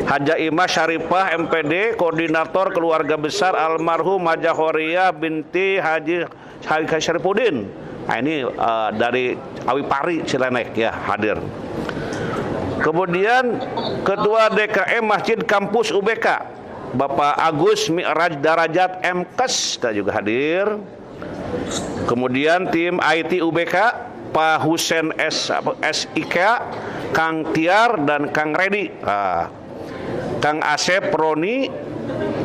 Haja Imah Syarifah MPD Koordinator Keluarga Besar Almarhum Haja Horia binti Haji Syarifuddin. Nah ini dari Awipari Cilenek ya hadir. Kemudian Ketua DKM Masjid Kampus UBK Bapak Agus Mi'raj Darajat MKes juga hadir. Kemudian tim IT UBK Pak Husen SIK, Kang Tiar dan Kang Redi, Kang Asep Roni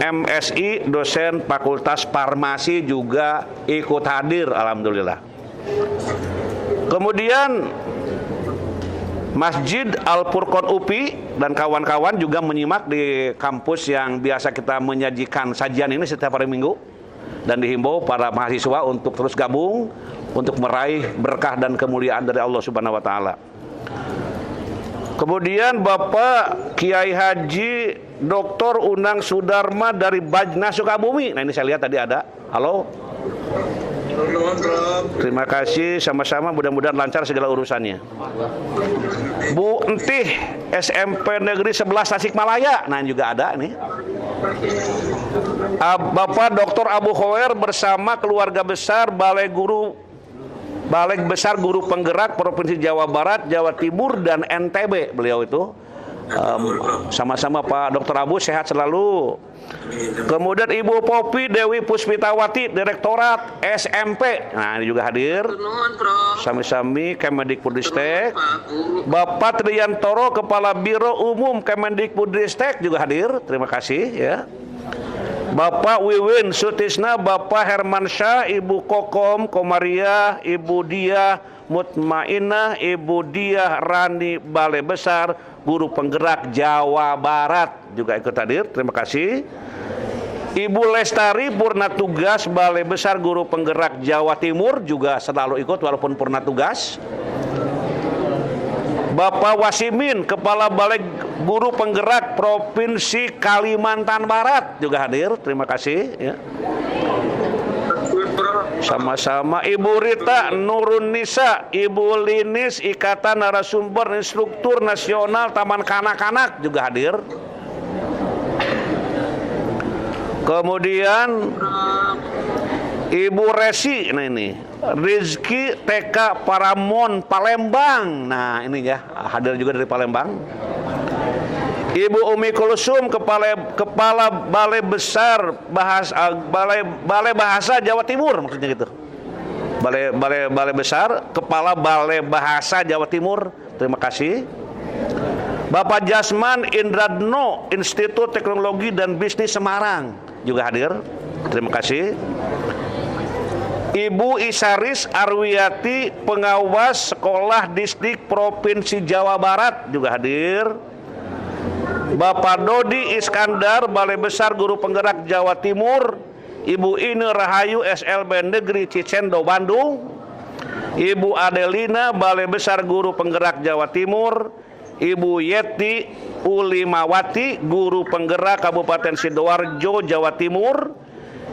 MSI dosen Fakultas Farmasi juga ikut hadir, alhamdulillah. Kemudian Masjid Al-Furqon UPI dan kawan-kawan juga menyimak di kampus yang biasa kita menyajikan sajian ini setiap hari Minggu, dan dihimbau para mahasiswa untuk terus gabung untuk meraih berkah dan kemuliaan dari Allah Subhanahu wa taala. Kemudian Bapak Kiai Haji Dr. Unang Sudarma dari Bajnas Sukabumi. Nah ini saya lihat tadi ada. Halo. Terima kasih, sama-sama, mudah-mudahan lancar segala urusannya. Bu Entih SMP Negeri 11 Tasikmalaya. Nah juga ada nih. Bapak Dr. Abu Khoer bersama keluarga besar Balai Besar Guru Penggerak Provinsi Jawa Barat, Jawa Timur, dan NTB. Beliau itu sama-sama Pak Dr. Abu sehat selalu. Kemudian Ibu Popi Dewi Puspitawati Direktorat SMP. Nah ini juga hadir. Sami-sami Kemendikbudristek. Bapak Triantoro Kepala Biro Umum Kemendikbudristek juga hadir. Terima kasih ya. Bapak Wiwin Sutisna, Bapak Hermansyah, Ibu Kokom Komariah, Ibu Diah Mutmainah, Ibu Diah Rani Balai Besar Guru Penggerak Jawa Barat juga ikut hadir. Terima kasih. Ibu Lestari Purna Tugas Balai Besar Guru Penggerak Jawa Timur juga selalu ikut walaupun purna tugas. Bapak Wasimin Kepala Balai Guru Penggerak Provinsi Kalimantan Barat juga hadir. Terima kasih ya. Sama-sama. Ibu Rita Nurun Nisa, Ibu Linis Ikatan Narasumber Instruktur Nasional Taman Kanak-Kanak juga hadir. Kemudian Ibu Resi, nah ini Rizky TK Paramon Palembang. Nah ini ya hadir juga dari Palembang. Ibu Umi Kulsum Kepala Balai Besar Balai Bahasa Jawa Timur, maksudnya gitu. Balai Besar, Kepala Balai Bahasa Jawa Timur. Terima kasih. Bapak Jasman Indradno, Institut Teknologi dan Bisnis Semarang juga hadir. Terima kasih. Ibu Isaris Arwiyati, Pengawas Sekolah Distrik Provinsi Jawa Barat juga hadir. Bapak Dodi Iskandar, Balai Besar Guru Penggerak Jawa Timur. Ibu Ine Rahayu, SLB Negeri Cicendo Bandung. Ibu Adelina, Balai Besar Guru Penggerak Jawa Timur. Ibu Yeti Ulimawati, Guru Penggerak Kabupaten Sidoarjo Jawa Timur.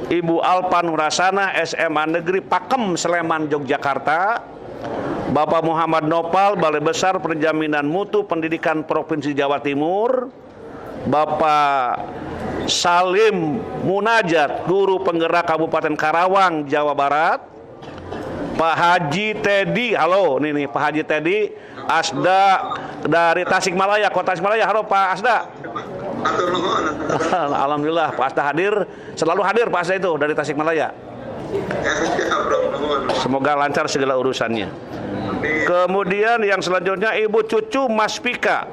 Ibu Alpa Nurasana, SMA Negeri Pakem Sleman Yogyakarta. Bapak Muhammad Nopal, Balai Besar Penjaminan Mutu Pendidikan Provinsi Jawa Timur. Bapak Salim Munajat, Guru Penggerak Kabupaten Karawang Jawa Barat. Pak Haji Teddy, halo, nih Pak Haji Teddy Asda dari Tasikmalaya, Kota Tasikmalaya. Halo Pak Asda. Alhamdulillah Pak Asda hadir, selalu hadir Pak Asda itu dari Tasikmalaya. Semoga lancar segala urusannya. Kemudian yang selanjutnya Ibu Cucu Mas Pika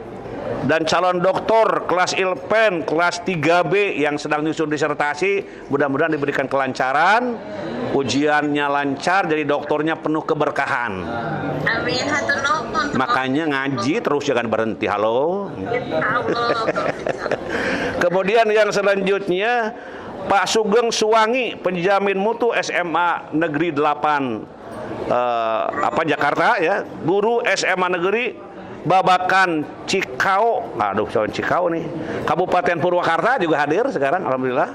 dan calon doktor kelas Ilpen kelas 3B yang sedang nyusun disertasi, mudah-mudahan diberikan kelancaran, ujiannya lancar, jadi doktornya penuh keberkahan. Amin. Hatur nuhun. Makanya ngaji terus, jangan berhenti. Halo. Kemudian yang selanjutnya Pak Sugeng Suwangi, Penjamin Mutu SMA Negeri 8 Jakarta ya, Guru SMA Negeri Babakan Cikau, Cikau nih, Kabupaten Purwakarta juga hadir sekarang, alhamdulillah.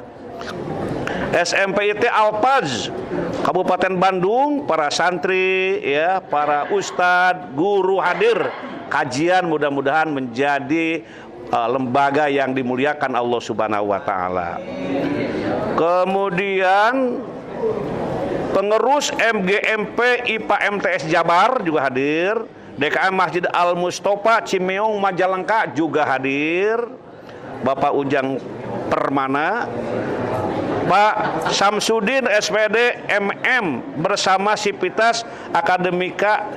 SMPIT Alpaz Kabupaten Bandung, para santri ya, para ustadz, guru hadir. Kajian mudah-mudahan menjadi lembaga yang dimuliakan Allah Subhanahu wa taala. Kemudian pengurus MGMP IPA MTS Jabar juga hadir. DKM Masjid Al Mustofa Cimeong Majalengka juga hadir. Bapak Ujang Permana, Pak Samsudin SPD MM bersama Sivitas Akademika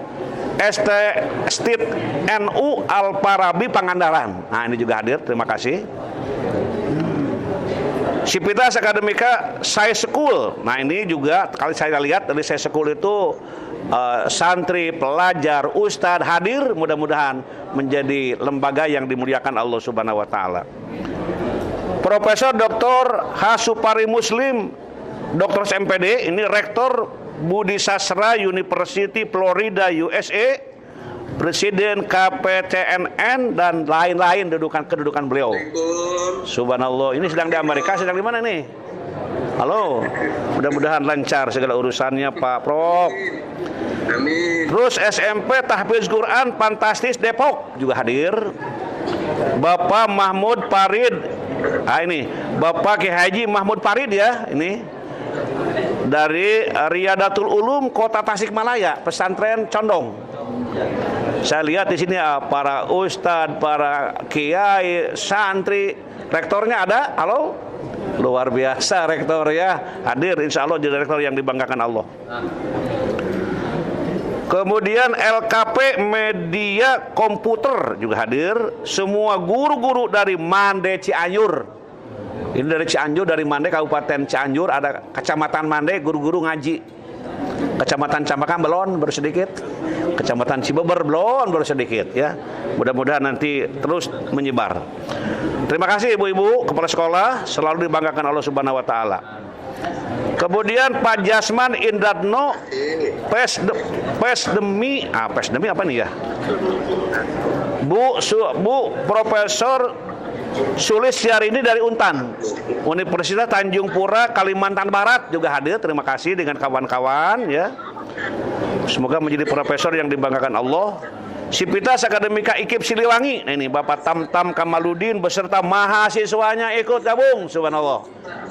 STIT NU Al-Farabi Pangandaran. Nah ini juga hadir, terima kasih. Sivitas Akademika Sai School. Nah ini juga kali saya lihat dari Sai School itu santri, pelajar, ustadz hadir, mudah-mudahan menjadi lembaga yang dimuliakan Allah Subhanahu wa taala. Profesor Dr. H. Supari Muslim, Dr. MPD, ini Rektor Budi Sastra University Florida USA, Presiden KPCNN dan lain-lain kedudukan beliau. Subhanallah, ini sedang di Amerika, sedang di mana nih? Halo, mudah-mudahan lancar segala urusannya Pak Prof. Amin. Terus SMP Tahfiz Quran Fantastis Depok juga hadir. Bapak Mahmud Farid. Nah ini Bapak Ki Haji Mahmud Farid ya, ini dari Riyadatul Ulum Kota Tasikmalaya, pesantren Condong. Saya lihat di sini para ustadz, para kiai, santri, rektornya ada. Halo, luar biasa rektor ya, hadir, insya Allah jadi rektor yang dibanggakan Allah. Kemudian LKP Media Komputer juga hadir. Semua guru-guru dari Mande Cianjur. Ini dari Cianjur, dari Mande Kabupaten Cianjur, ada Kecamatan Mande, guru-guru ngaji. Kecamatan Camakan belum, baru sedikit. Kecamatan Cibeber belum, baru sedikit ya. Mudah-mudahan nanti terus menyebar. Terima kasih ibu-ibu kepala sekolah, selalu dibanggakan Allah Subhanahu wa taala. Kemudian Pak Jasman Indradno, Pesdemi apa nih ya? Bu Profesor Sulis Syahrini dari Untan, Universitas Tanjung Pura, Kalimantan Barat juga hadir. Terima kasih dengan kawan-kawan ya. Semoga menjadi profesor yang dibanggakan Allah. Sivitas Akademika IKIP Siliwangi. Nah ini Bapak Tamtam Kamaludin beserta mahasiswanya ikut gabung. Subhanallah.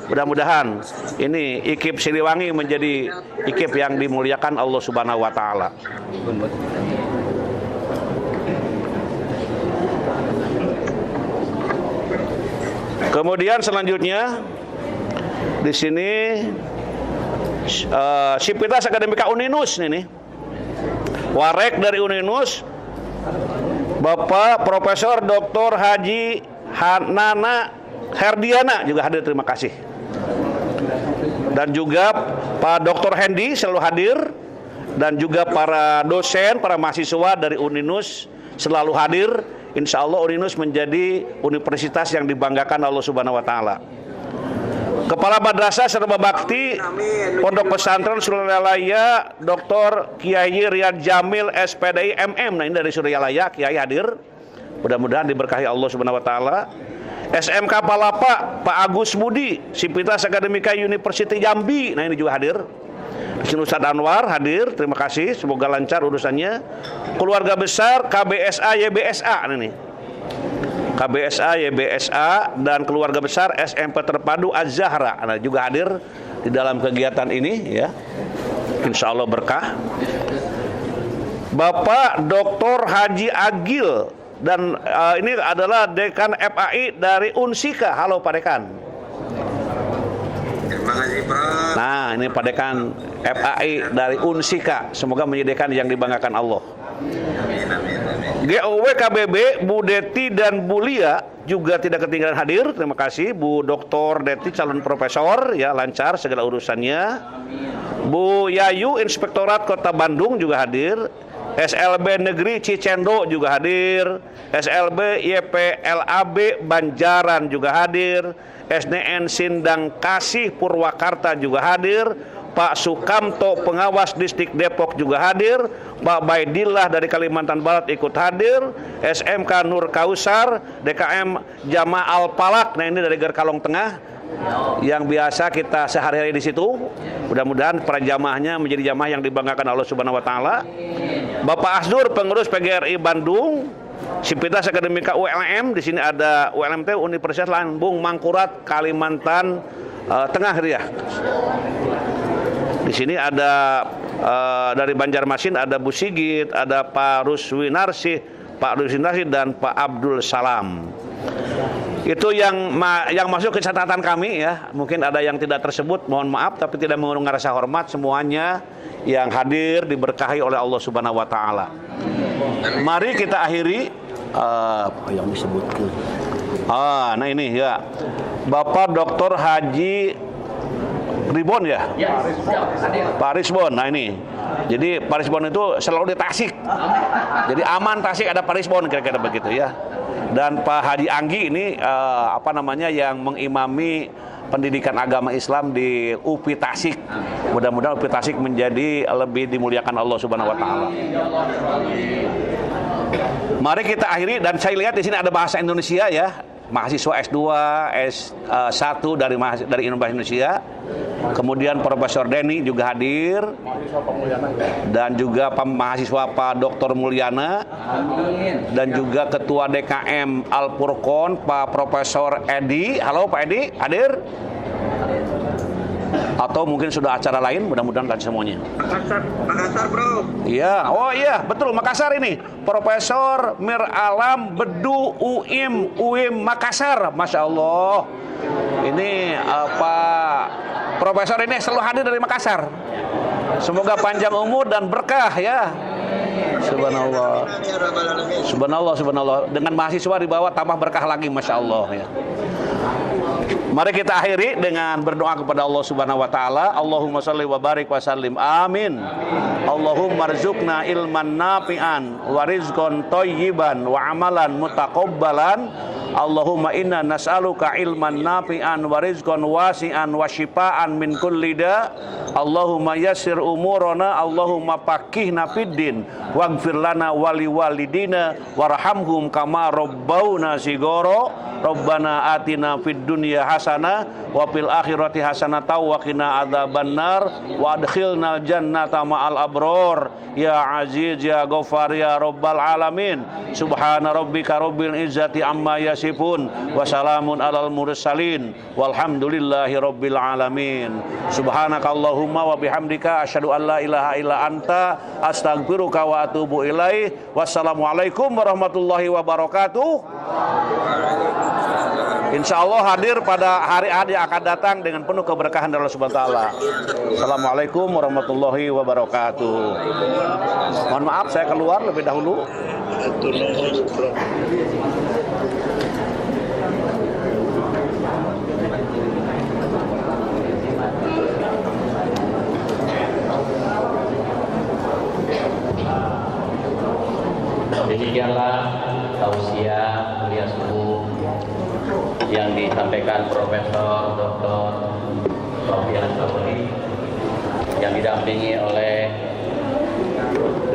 Mudah-mudahan ini IKIP Siliwangi menjadi IKIP yang dimuliakan Allah Subhanahu wa taala. Kemudian selanjutnya di sini Sivitas Akademika Uninus nih. Warek dari Uninus, Bapak Profesor Dr. Haji Hanana Herdiana juga hadir, terima kasih. Dan juga Pak Dr. Hendy selalu hadir, dan juga para dosen, para mahasiswa dari Uninus selalu hadir. Insya Allah Uninus menjadi universitas yang dibanggakan Allah Subhanahu wa Ta'ala. Kepala Madrasah Serba Bakti Pondok Pesantren Suryalaya Dr. Kiai Riyad Jamil SPDI MM. Nah, ini dari Suryalaya, Kiai hadir. Mudah-mudahan diberkahi Allah Subhanahu wa Ta'ala. SMK Palapa Pak Agus Budi, Sivitas Akademika University Jambi. Nah, ini juga hadir. Di sini Ustadz Anwar hadir, terima kasih, semoga lancar urusannya. Keluarga besar KBSA YBSA ini. KBSA YBSA dan keluarga besar SMP Terpadu Az-Zahra, nah, juga hadir di dalam kegiatan ini ya. Insya Allah berkah. Bapak Dr. Haji Agil, dan ini adalah Dekan FAI dari Unsika. Halo Pak Dekan. Terima kasih Pak. Nah, ini Pak Dekan FAI dari Unsika. Semoga menyediakan yang dibanggakan Allah. Amin, amin, amin. GOW KBB Bu Deti dan Bu Lia juga tidak ketinggalan hadir. Terima kasih Bu Dr. Deti calon profesor ya, lancar segala urusannya. Bu Yayu Inspektorat Kota Bandung juga hadir. SLB Negeri Cicendo juga hadir. SLB YPLAB Banjaran juga hadir. SDN Sindang Kasih Purwakarta juga hadir. Pak Sukamto pengawas distrik Depok juga hadir. Pak Baidillah dari Kalimantan Barat ikut hadir. SMK Nur Kausar, DKM Jamaah Al-Palak, nah ini dari Gerkalong Tengah yang biasa kita sehari-hari di situ. Mudah-mudahan para jamaahnya menjadi jamaah yang dibanggakan Allah Subhanahu wa Ta'ala. Bapak Asdur pengurus PGRI Bandung, Sivitas Akademika ULM, di sini ada ULMT Universitas Lambung Mangkurat Kalimantan Tengah ya. Di sini ada dari Banjarmasin ada Bu Sigit, ada Pak Ruswinarsi, dan Pak Abdul Salam. Itu yang masuk ke catatan kami ya. Mungkin ada yang tidak tersebut, mohon maaf, tapi tidak mengurung rasa hormat semuanya yang hadir diberkahi oleh Allah Subhanahu wa Ta'ala. Mari kita akhiri apa yang disebutkan. Nah ini ya. Bapak Dr. Haji Ribon ya? Pak Risbon. Nah ini. Jadi Pak Risbon itu selalu di Tasik. Jadi aman Tasik ada Pak Risbon, kira-kira begitu ya. Dan Pak Haji Anggi ini yang mengimami pendidikan agama Islam di UPI Tasik. Mudah-mudahan UPI Tasik menjadi lebih dimuliakan Allah Subhanahu wa Ta'ala. Mari kita akhiri, dan saya lihat di sini ada bahasa Indonesia ya. Mahasiswa S2, S1 dari Indonesia. Kemudian Profesor Denny juga hadir. Dan juga mahasiswa Pak Dr. Mulyana. Dan juga Ketua DKM Al-Furqon Pak Profesor Edi. Halo Pak Edi, hadir? Atau mungkin sudah acara lain, mudah-mudahan lancar semuanya. Makassar bro. Iya, oh iya, betul, Makassar ini. Profesor Mir Alam Bedu UIM Makassar, Masya Allah. Ini Pak Profesor ini selalu hadir dari Makassar. Semoga panjang umur dan berkah ya. Subhanallah. Subhanallah. Dengan mahasiswa di bawah tambah berkah lagi, Masya Allah ya. Mari kita akhiri dengan berdoa kepada Allah Subhanahu wa Ta'ala. Allahumma shalli wa barik wa sallim. Amin. Allahumma rzuqna ilman nafi'an wa rizqan thayyiban wa amalan mutaqabbalan. Allahumma inna nas'aluka ilman nafi'an wa rizqan wasi'an wa shifaan min kulli da. Allahumma yassir umurana, Allahumma faqihna fid din waghfir lana wa liwalidina warhamhum kama rabbauna sigara. Rabbana atina fid dunya hasanah wa fil akhirati hasanah wa qina adzabannar wa adkhilnal jannata ma'al abror ya aziz ya ghafar ya rabbal alamin. Subhana rabbika rabbil izzati amma yasifun wa salamun alal mursalin walhamdulillahi rabbil alamin. Subhanakallahumma wa bihamdika asyhadu an la ilaha illa anta astaghfiruka wa atubu ilaih. Wassalamualaikum warahmatullahi wabarakatuh. Insya Allah hadir pada hari-hari yang akan datang dengan penuh keberkahan dari Allah Subhanahu wa taala. Assalamualaikum warahmatullahi wabarakatuh. Mohon maaf saya keluar lebih dahulu. Demikianlah tausiah mulia subuh yang disampaikan Profesor Dr. Sofian Sabri yang didampingi oleh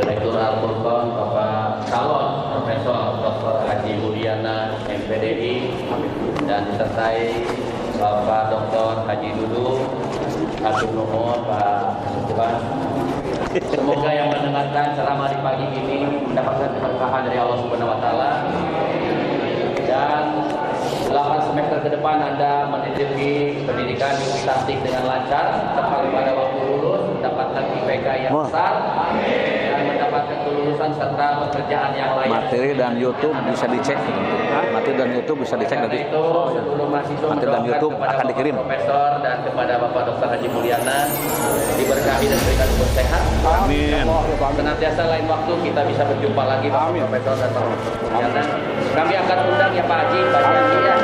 Direktur Al-Furqan Bapak Calon Profesor Dr. Haji Mulyana MPDI dan disertai Bapak Dr. Haji Dudu Atur Nuhun Pak Sukuhan. Semoga yang mendengarkan ceramah di pagi ini mendapatkan keberkahan dari Allah Subhanahu wa taala. Dan 8 semester ke depan Anda meniti pendidikan di Tasdik dengan lancar, tepat pada waktu lulus, mendapatkan IPK yang besar dan mendapatkan kelulusan serta pekerjaan yang layak. Materi dan YouTube bisa dicek. Materi dan YouTube bisa dicek nanti. Itu seluruh mahasiswa materi dan YouTube kepada akan dikirim. Profesor dan kepada Bapak Dr. Haji Mulyana diberkahi dan diberikan umur sehat. Amin. Senantiasa lain waktu kita bisa berjumpa lagi Bapak Profesor dan Bapak Mulyana. Kami akan undang ya Pak Haji, Pak Haji ya.